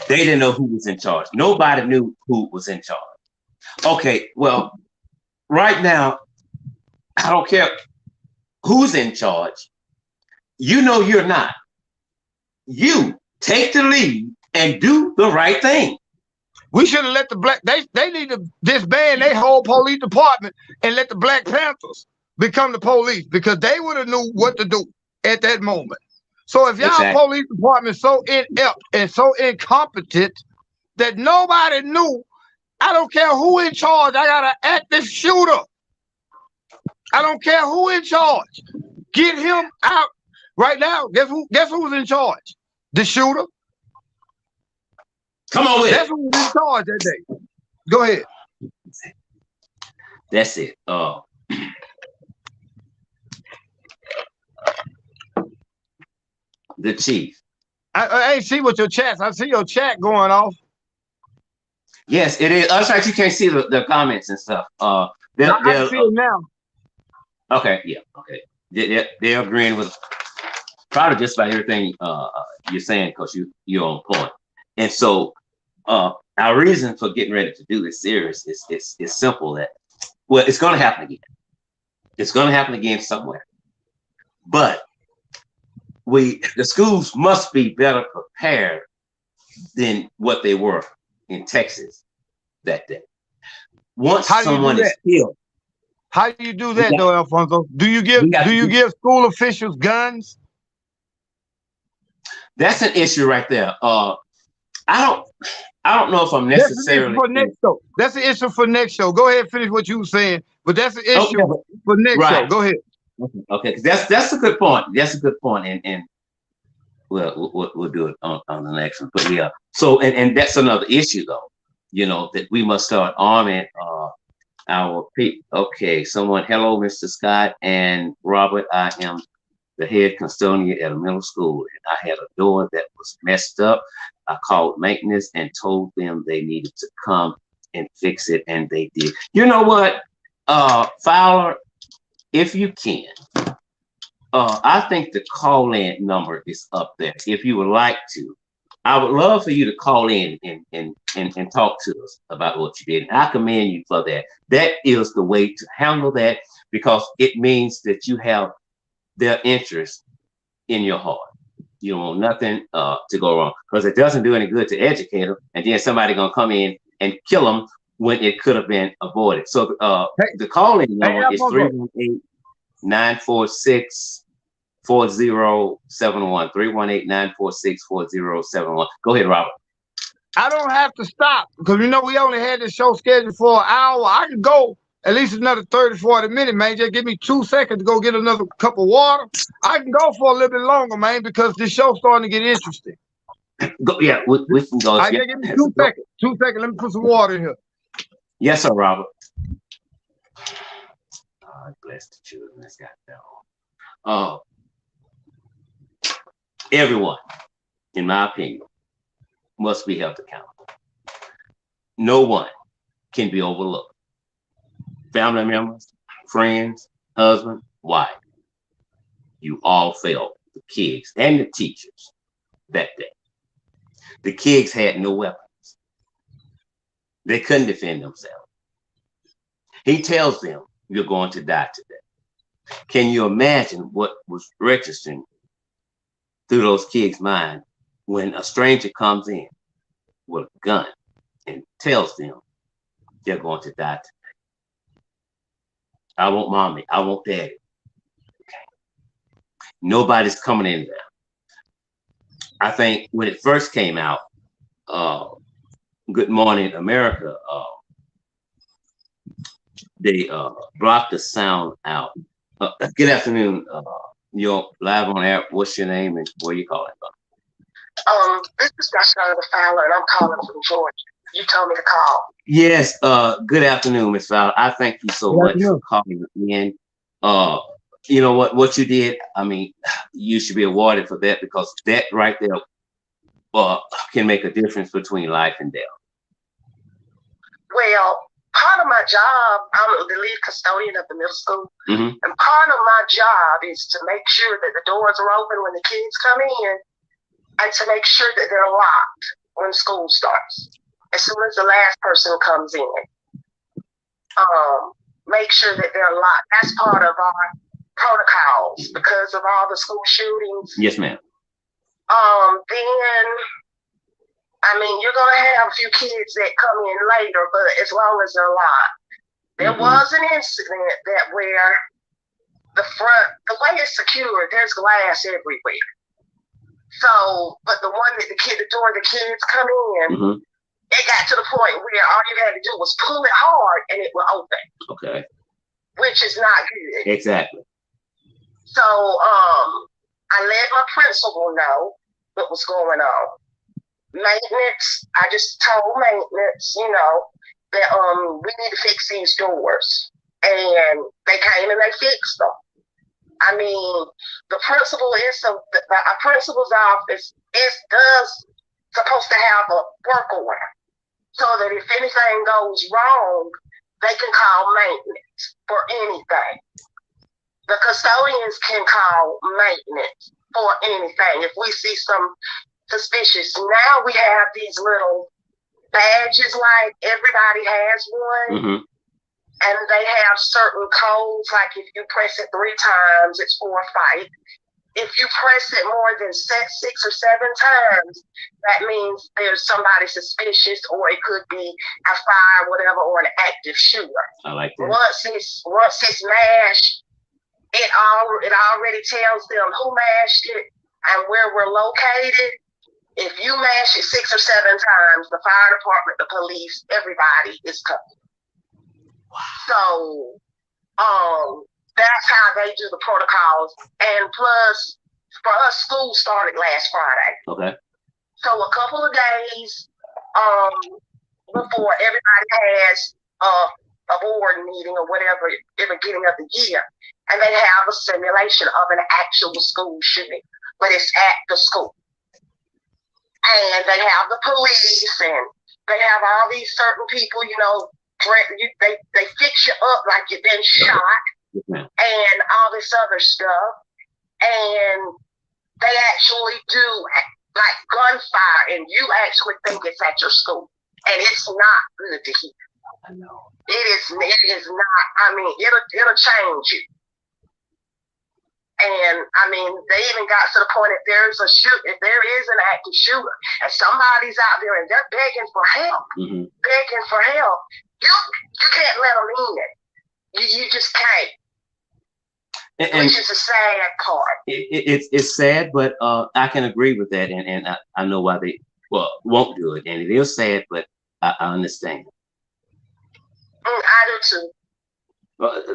they didn't know who was in charge. Nobody knew who was in charge. Okay, well, right now, I don't care who's in charge. You know you're not. You take the lead and do the right thing. We should have let the black, they need to disband their whole police department and let the Black Panthers become the police, because they would have knew what to do at that moment. So if y'all police department so inept and so incompetent that nobody knew, I don't care who in charge, I got an active shooter. I don't care who in charge. Get him out right now. Guess who's in charge? The shooter. Come on with That's who was in charge that day. Go ahead. That's it. The chief. I ain't see what your chat. I see your chat going off. Yes, it is. That's right. You can't see the comments and stuff. I can see it now. Okay. Yeah. Okay. They're agreeing with probably just about everything you're saying, because you're on point. And so our reason for getting ready to do this series is simple. That, well, it's going to happen again. It's going to happen again somewhere. But the schools must be better prepared than what they were in Texas that day. Once someone is killed. How do you do that, though, Alfonso? Do you give school officials guns? That's an issue right there. I don't know if I'm necessarily. That's an issue for next show. Go ahead, finish what you were saying. But that's an issue for next show. Go ahead. Okay, that's a good point. That's a good point, and we'll do it on the next one. But yeah, So, and that's another issue, though. That we must start arming our people. Okay, someone. Hello, Mr. Scott and Robert. I am the head custodian at a middle school, and I had a door that was messed up. I called maintenance and told them they needed to come and fix it, and they did. You know what, Fowler, if you can, I think the call-in number is up there. If you would like to, I would love for you to call in and talk to us about what you did. And I commend you for that. That is the way to handle that, because it means that you have their interest in your heart. You don't want nothing to go wrong, because it doesn't do any good to educate them, and then somebody gonna come in and kill them when it could have been avoided. So the calling number is 318-946-4071. 318-946-4071. Go ahead, Robert. I don't have to stop, because we only had this show scheduled for an hour. I can go at least another 30, 40 minutes, man. Just give me 2 seconds to go get another cup of water. I can go for a little bit longer, man, because this show's starting to get interesting. Go, yeah, we can go. Give me 2 seconds. 2 seconds. Let me put some water in here. Yes, sir, Robert. God bless the children that's got that. Everyone, in my opinion, must be held accountable. No one can be overlooked. Family members, friends, husband, wife, you all failed the kids and the teachers that day. The kids had no weapons. They couldn't defend themselves. He tells them, you're going to die today. Can you imagine what was registering through those kids' mind when a stranger comes in with a gun and tells them they're going to die today? I want mommy. I want daddy. Okay. Nobody's coming in there. I think when it first came out, Good Morning America, they blocked the sound out. Good afternoon. You're live on air. What's your name and where you calling from? This is Dr. Fowler, and I'm calling from Georgia. You told me to call. Yes. Good afternoon, Ms. Fowler. I thank you so much for calling in. You know what you did? I mean, you should be awarded for that, because that right there can make a difference between life and death. Well, part of my job, I'm the lead custodian of the middle school, mm-hmm. and part of my job is to make sure that the doors are open when the kids come in, and to make sure that they're locked when school starts. As soon as the last person comes in, make sure that they're locked. That's part of our protocols because of all the school shootings. Yes, ma'am. Then, I mean, you're going to have a few kids that come in later, but as long as they're locked. There mm-hmm. was an incident that where the way it's secured, there's glass everywhere. So, but the one that the door the kids come in, mm-hmm. it got to the point where all you had to do was pull it hard and it would open. Okay. Which is not good. Exactly. So, I let my principal know what was going on. Maintenance, I just told maintenance, that we need to fix these doors. And they came and they fixed them. I mean, the principal our principal's office does supposed to have a work order, so that if anything goes wrong, they can call maintenance for anything. The custodians can call maintenance for anything. If we see some suspicious, now we have these little badges, like everybody has one. Mm-hmm. And they have certain codes, like if you press it 3 times, it's for a fight. If you press it more than 6 or 7 times, that means there's somebody suspicious, or it could be a fire, whatever, or an active shooter. I like that. Once it's mashed, it already tells them who mashed it and where we're located. If you mash it 6 or 7 times, the fire department, the police, everybody is coming. So, that's how they do the protocols. And plus, for us, school started last Friday. Okay. So a couple of days before everybody has a board meeting or whatever in the beginning of the year, and they have a simulation of an actual school shooting, but it's at the school. And they have the police, and they have all these certain people, you know, they fix you up like you've been shot and all this other stuff. And they actually do like gunfire, and you actually think it's at your school, and it's not good to hear. I know. It is not. I mean, it'll change you. And I mean, they even got to the point if there is an active shooter, and somebody's out there and they're begging for help, you can't let them in. You just can't. Which is a sad part. It's sad, but I can agree with that, and I know why they won't do it, and it is sad, but I understand. I do too.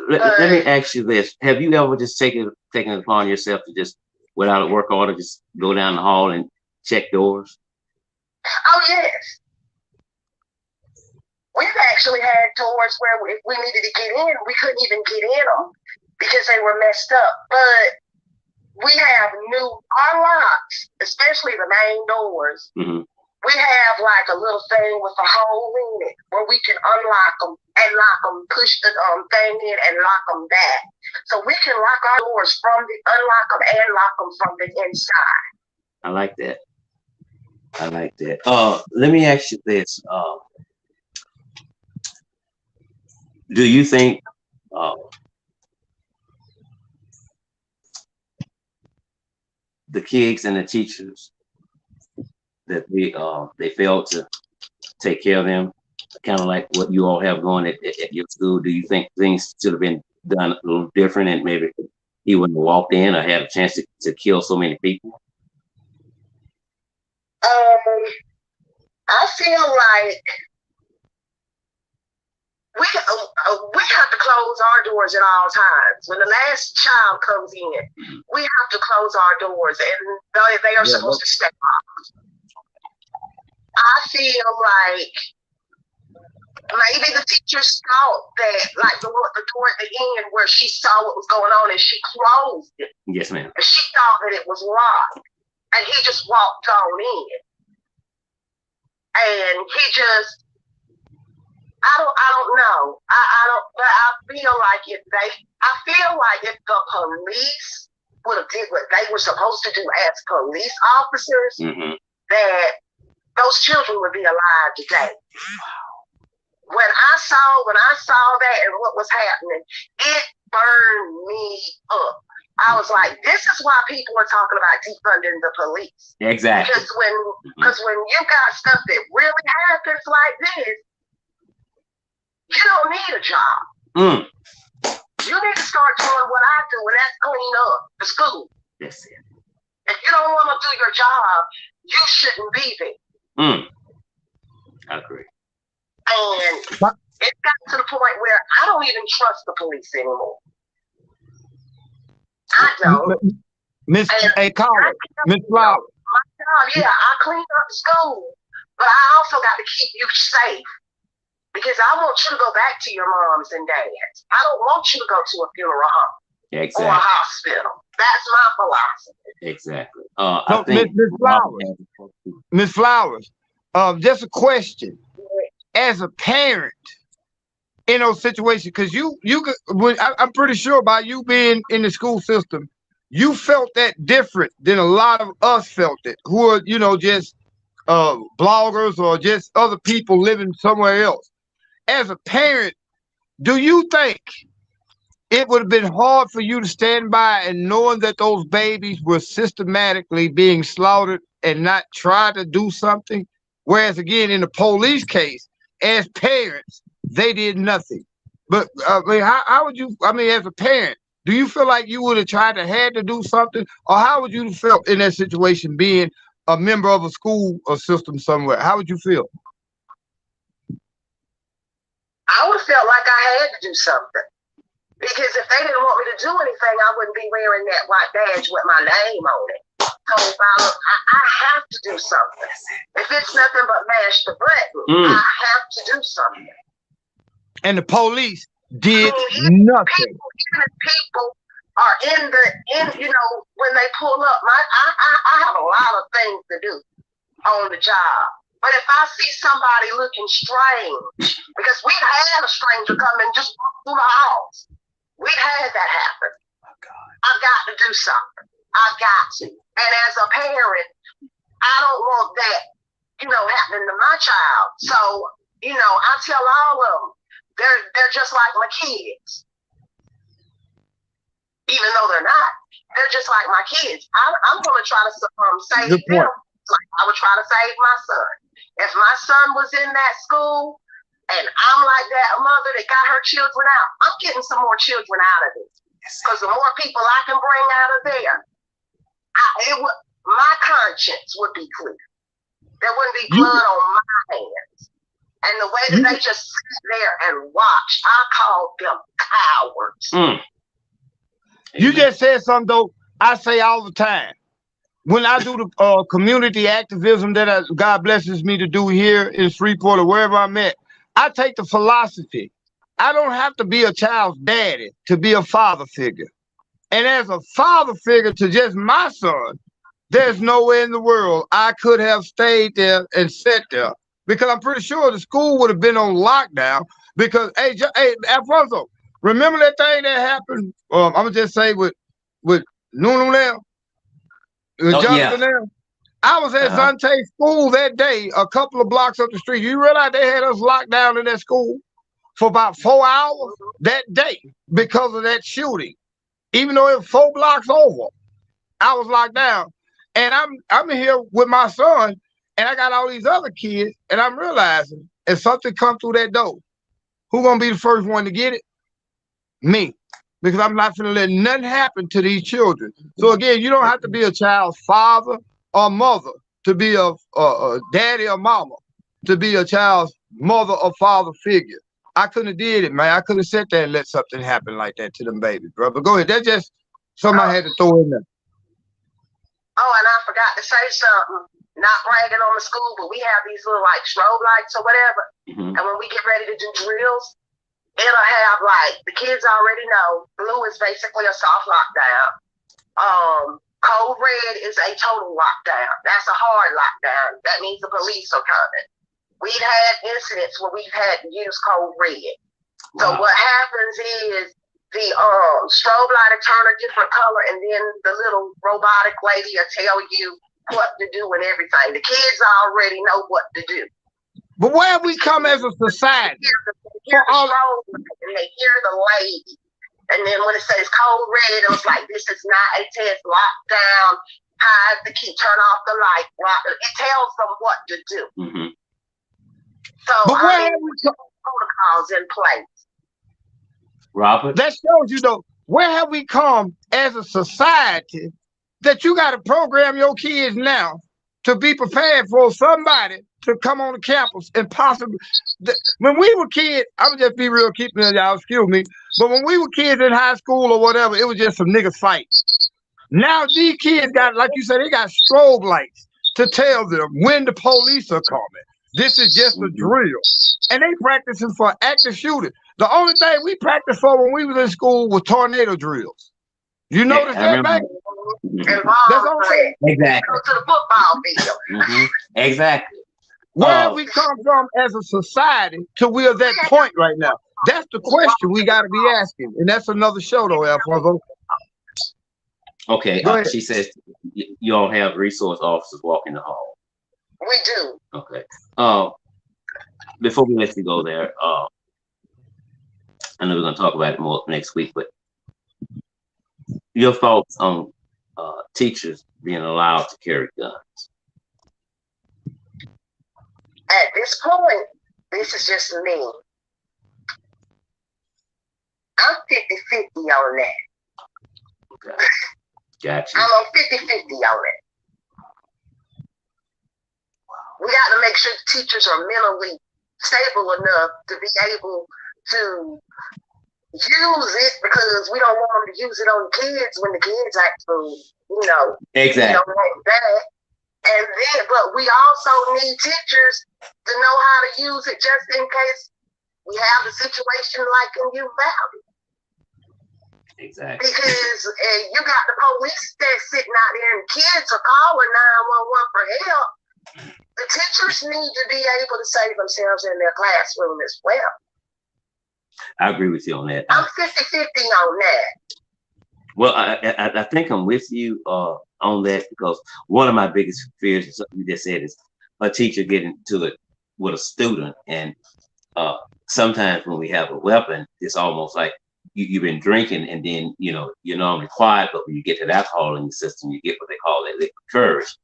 Let me ask you this: have you ever just taken it upon yourself to just, without a work order, just go down the hall and check doors? Oh yes. We've actually had doors where if we needed to get in, we couldn't even get in them because they were messed up. But we have new locks, especially the main doors. Mm-hmm. We have like a little thing with a hole in it where we can unlock them and lock them, push the thing in and lock them back. So we can lock our doors unlock them and lock them from the inside. I like that. I like that. Let me ask you this. Do you think the kids and the teachers that they failed to take care of them, kind of like what you all have going at your school? Do you think things should have been done a little different, and maybe he wouldn't have walked in or had a chance to kill so many people? I feel like we have to close our doors at all times. When the last child comes in, we have to close our doors, and they are supposed to stay locked. I feel like maybe the teachers thought that, like the door at the end where she saw what was going on and she closed it. Yes, ma'am. And she thought that it was locked, and he just walked on in. And he just, I don't know. But I feel like if the police would have did what they were supposed to do as police officers, that those children would be alive today. When I saw that and what was happening, it burned me up. I was like, this is why people are talking about defunding the police. Exactly. Because when you got stuff that really happens like this, you don't need a job. You need to start doing what I do, and that's clean up the school. That's it. If you don't want to do your job, you shouldn't be there. I agree. And it got to the point where I don't even trust the police anymore. I don't. Miss Flowers. My job, I clean up the school, but I also got to keep you safe. Because I want you to go back to your moms and dads. I don't want you to go to a funeral home or a hospital. That's my philosophy. Exactly. I think Miss Flowers, just a question. As a parent in those situations, because I'm pretty sure about you being in the school system, you felt that different than a lot of us felt it, who are, just bloggers or just other people living somewhere else. As a parent, do you think it would have been hard for you to stand by and knowing that those babies were systematically being slaughtered and not try to do something? Whereas again, in the police case, as parents, they did nothing. But how would you, as a parent, do you feel like you would have tried to had to do something? Or how would you have felt in that situation being a member of a school or system somewhere? How would you feel? I would have felt like I had to do something. Because if they didn't want me to do anything, I wouldn't be wearing that white badge with my name on it. told I have to do something. If it's nothing but mash the button, I have to do something. And the police did nothing. People are when they pull up, I have a lot of things to do on the job. But if I see somebody looking strange, because we've had a stranger come and just walk through the house. We've had that happen. Oh, God. I've got to do something. I've got to. And as a parent, I don't want that, happening to my child. So, I tell all of them, they're just like my kids. Even though they're not, they're just like my kids. I'm going to try to save them like I would try to save my son. If my son was in that school and I'm like that mother that got her children out, I'm getting some more children out of it. Because the more people I can bring out of there, my conscience would be clear. There wouldn't be blood on my hands. And the way that they just sit there and watch, I call them cowards. You just said something, though, I say all the time. When I do the community activism that God blesses me to do here in Freeport or wherever I'm at, I take the philosophy. I don't have to be a child's daddy to be a father figure. And as a father figure to just my son, there's nowhere in the world I could have stayed there and sat there, because I'm pretty sure the school would have been on lockdown. Because, hey, Alfonso, remember that thing that happened? I'm gonna just say with Nunu there, Jonathan there. I was at Zante school that day, a couple of blocks up the street. You realize they had us locked down in that school for about 4 hours that day because of that shooting. Even though it was 4 blocks over, I was locked down. And I'm here with my son, and I got all these other kids, and I'm realizing if something comes through that door, who's gonna be the first one to get it? Me. Because I'm not gonna let nothing happen to these children. So again, you don't have to be a child's father or mother to be a daddy or mama, to be a child's mother or father figure. I couldn't have did it, man. I couldn't have sat there and let something happen like that to them babies, bro. But go ahead. That's just something I had to throw in there. Oh, and I forgot to say something. Not bragging on the school, but we have these little like strobe lights or whatever. And when we get ready to do drills, it'll have like, the kids already know, blue is basically a soft lockdown. Code red is a total lockdown. That's a hard lockdown. That means the police are coming. We've had incidents where we've had to use code red. So what happens is the strobe light will turn a different color, and then the little robotic lady will tell you what to do and everything. The kids already know what to do. But where have we come as a society? They hear the strobe light and they hear the lady. And then when it says code red, it was like, this is not a test, lockdown, hide the key, turn off the light. It tells them what to do. So, but where have we protocols in place. Robert? That shows you, though, where have we come as a society that you got to program your kids now to be prepared for somebody to come on the campus and possibly. When we were kids, I'm gonna just be real, keep me, y'all, excuse me. But when we were kids in high school or whatever, it was just some niggas fight. Now these kids got, like you said, they got strobe lights to tell them when the police are coming. This is just a drill. And they practicing for active shooting. The only thing we practiced for when we was in school was tornado drills. You notice that, man? That's all I'm saying. Exactly. Go to the football field. Exactly. Where have we come from as a society to we're that point right now? That's the question we got to be asking. And that's another show, though, Alfonso. Okay. She says you all have resource officers walking the hall. We do. Okay. Before we let you go there, I know we're going to talk about it more next week, but your thoughts on teachers being allowed to carry guns? At this point, this is just me. I'm 50-50 on that. Okay. Gotcha. I'm on 50-50 on that. We got to make sure teachers are mentally stable enough to be able to use it because we don't want them to use it on the kids when the kids act fool. You know, Exactly. we don't want that. And then, but we also need teachers to know how to use it just in case we have a situation like in Youth Valley. Exactly. Because you got the police that's sitting out there and kids are calling 911 for help. The teachers need to be able to save themselves in their classroom as well. I agree with you on that. I'm 50-50 on that. Well, I think I'm with you on that, because one of my biggest fears is something you just said is a teacher getting to it with a student. And sometimes when we have a weapon, it's almost like you've been drinking, and then, you know, you're normally quiet, but when you get that alcohol in your system, you get what they call that liquid courage.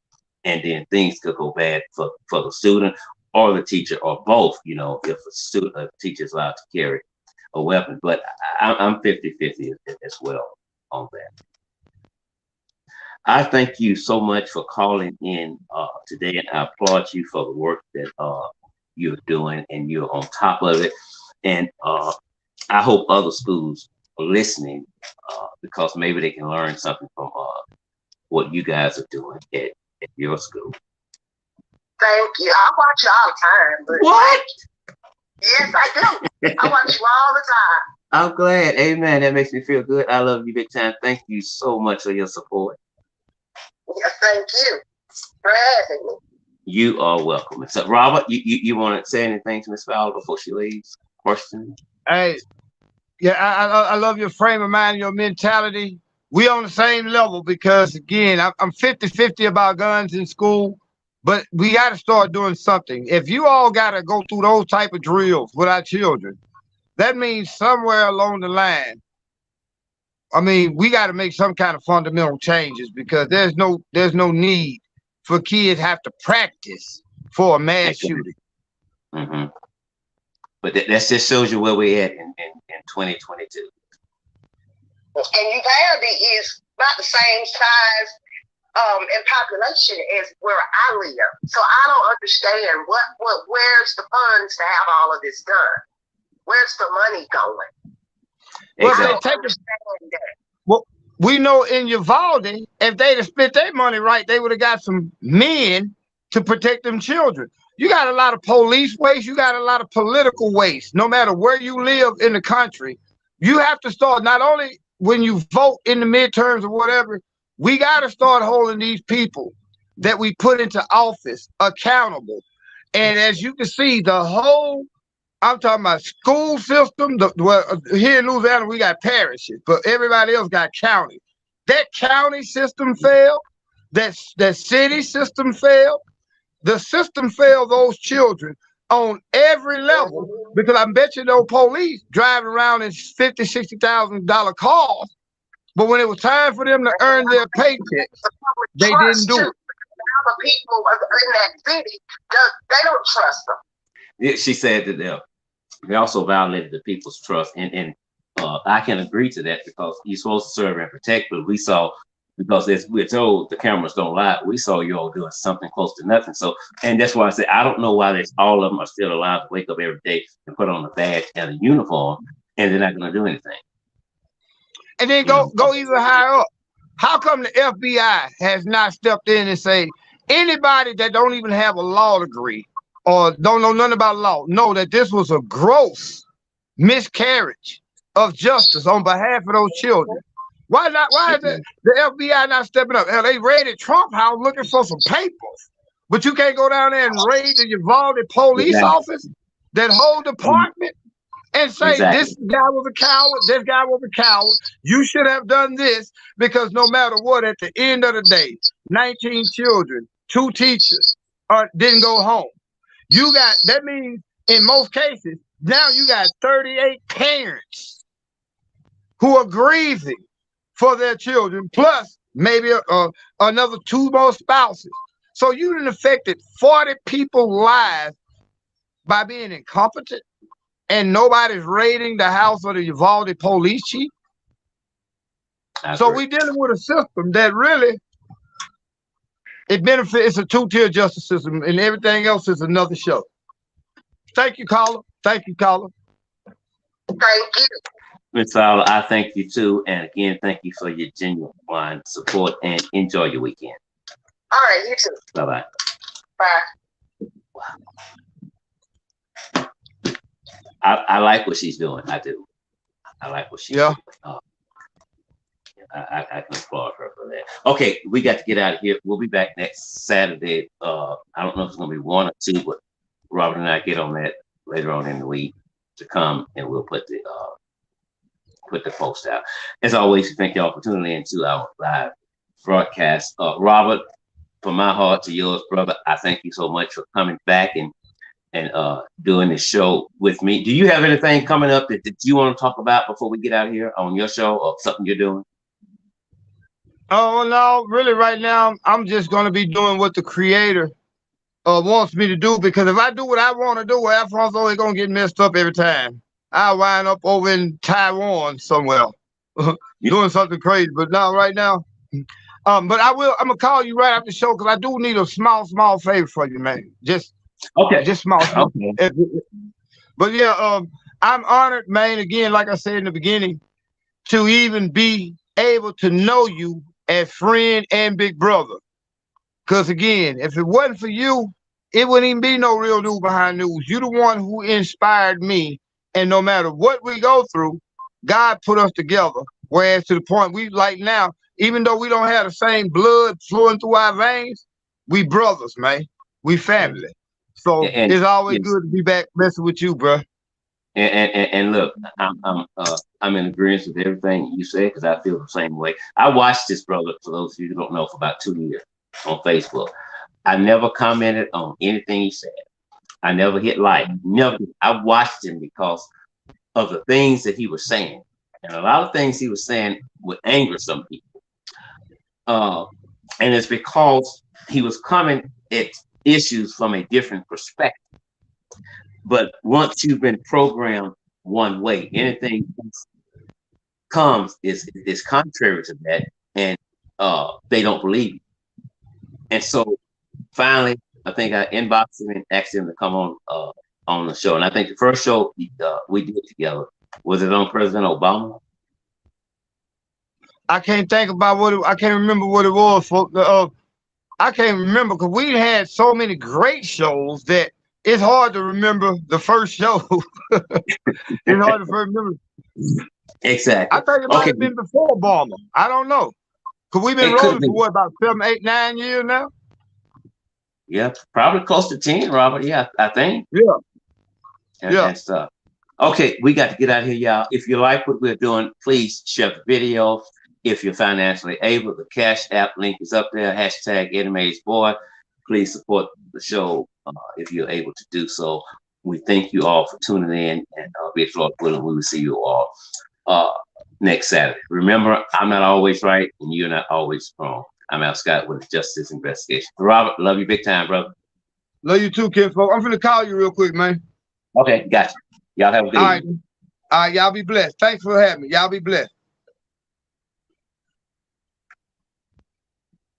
And then things could go bad for the student or the teacher, or both, you know, if a teacher is allowed to carry a weapon. But I'm 50-50 as well on that. I thank you so much for calling in today, and I applaud you for the work that you're doing, and you're on top of it. And I hope other schools are listening, because maybe they can learn something from what you guys are doing at your school. Thank you. I watch you all the time. But What? yes, I do. I watch you all the time. I'm glad. Amen. That makes me feel good. I love you big time. Thank you so much for your support. Yes, thank you for having me. You are welcome. So, Robert, you want to say anything to Miss Fowler before she leaves? Question? Hey, yeah, I love your frame of mind, your mentality. We on the same level, because again, I'm 50-50 about guns in school, but we got to start doing something. If you all got to go through those type of drills with our children, that means somewhere along the line, I mean, we got to make some kind of fundamental changes, because there's no need for kids have to practice for a mass shooting. Mm-hmm. But that just shows you where we're at in 2022. And Uvalde is about the same size in population as where I live. So I don't understand where's the funds to have all of this done? Where's the money going? Exactly. Well, we know in Uvalde, if they'd have spent their money right, they would have got some men to protect them children. You got a lot of police waste. You got a lot of political waste. No matter where you live in the country, you have to start, not only when you vote in the midterms or whatever, we got to start holding these people that we put into office accountable. And as you can see, the whole, I'm talking about school system. Well, here in Louisiana, we got parishes, but everybody else got counties. That county system failed. That city system failed. The system failed those children on every level, because I bet you those police driving around in $50,000, $60,000 cars, but when it was time for them to earn their paychecks, they didn't do it. The people in that city, they don't trust them. Yeah, she said that they also violated the people's trust, and I can agree to that, because you're supposed to serve and protect, but we saw, because we're told the cameras don't lie, we saw you all doing something close to nothing. So, and that's why I said I don't know why all of them are still allowed to wake up every day and put on a badge and a uniform, and they're not going to do anything. And then go even higher up. How come the FBI has not stepped in and say, anybody that don't even have a law degree or don't know nothing about law, know that this was a gross miscarriage of justice on behalf of those children? Why not? Why is the FBI not stepping up? Hell, they raided Trump House looking for some papers, but you can't go down there and raid the Uvalde police office, that whole department, and say this guy was a coward, this guy was a coward. You should have done this, because no matter what, at the end of the day, 19 children, 2 teachers didn't go home. You got, that means in most cases, now you got 38 parents who are grieving for their children, plus maybe another 2 more spouses. So you done affected 40 people's lives by being incompetent, and nobody's raiding the house of the Uvalde police chief. So we're dealing with a system that really, it benefits, it's a 2-tier justice system, and everything else is another show. Thank you, caller. Thank you, caller. Thank you. Ms. Fowler, I thank you too. And again, thank you for your genuine support and enjoy your weekend. All right, you too. Bye-bye. Bye. I like what she's doing. I do. I like what she's doing. I can applaud her for that. Okay, we got to get out of here. We'll be back next Saturday. I don't know if it's going to be 1 or 2, but Robert and I get on that later on in the week to come, and we'll put the post out. As always, thank y'all for tuning in to our live broadcast. Robert, from my heart to yours, brother, I thank you so much for coming back and doing the show with me. Do you have anything coming up that you want to talk about before we get out of here on your show, or something you're doing? Oh, no, really right now, I'm just going to be doing what the creator wants me to do, because if I do what I want to do, Alfonso is going to get messed up every time. I'll wind up over in Taiwan somewhere doing something crazy. But now, right now, but I'm going to call you right after the show, because I do need a small favor for you, man. Just small. Okay. But yeah, I'm honored, man, again, like I said in the beginning, to even be able to know you as friend and big brother. Because again, if it wasn't for you, it wouldn't even be no real news behind news. You're the one who inspired me. And no matter what we go through, God put us together. Whereas to the point we like now, even though we don't have the same blood flowing through our veins, we brothers, man. We family. So it's always good to be back messing with you, bro. And look, I'm in agreement with everything you said, because I feel the same way. I watched this brother, for those of you who don't know, for about 2 years on Facebook. I never commented on anything he said. I never hit like. Never. I watched him because of the things that he was saying, and a lot of things he was saying would anger some people. And it's because he was coming at issues from a different perspective. But once you've been programmed one way, anything comes is contrary to that, and they don't believe you. And so finally, I think I inboxed him and asked him to come on the show. And I think the first show we did together, was it on President Obama? I can't think about I can't remember what it was. I can't remember, because we had so many great shows that it's hard to remember the first show. It's hard to remember. Exactly. I think it might have been before Obama. I don't know. Because we've been rolling for what, about 7, 8, 9 years now? Yeah, probably close to 10, Robert. Yeah, I think. Yeah. And stuff. Okay, we got to get out of here, y'all. If you like what we're doing, please share the video. If you're financially able, the Cash App link is up there. #AnyMageBoy. Please support the show if you're able to do so. We thank you all for tuning in, and be Lord willing, we will see you all next Saturday. Remember, I'm not always right, and you're not always wrong. I'm Al Scott with the Justice Investigation. Robert, love you big time, brother. Love you too, kinfolk. I'm finna call you real quick, man. Okay, gotcha. Y'all have a good evening. All right, y'all be blessed. Thanks for having me. Y'all be blessed.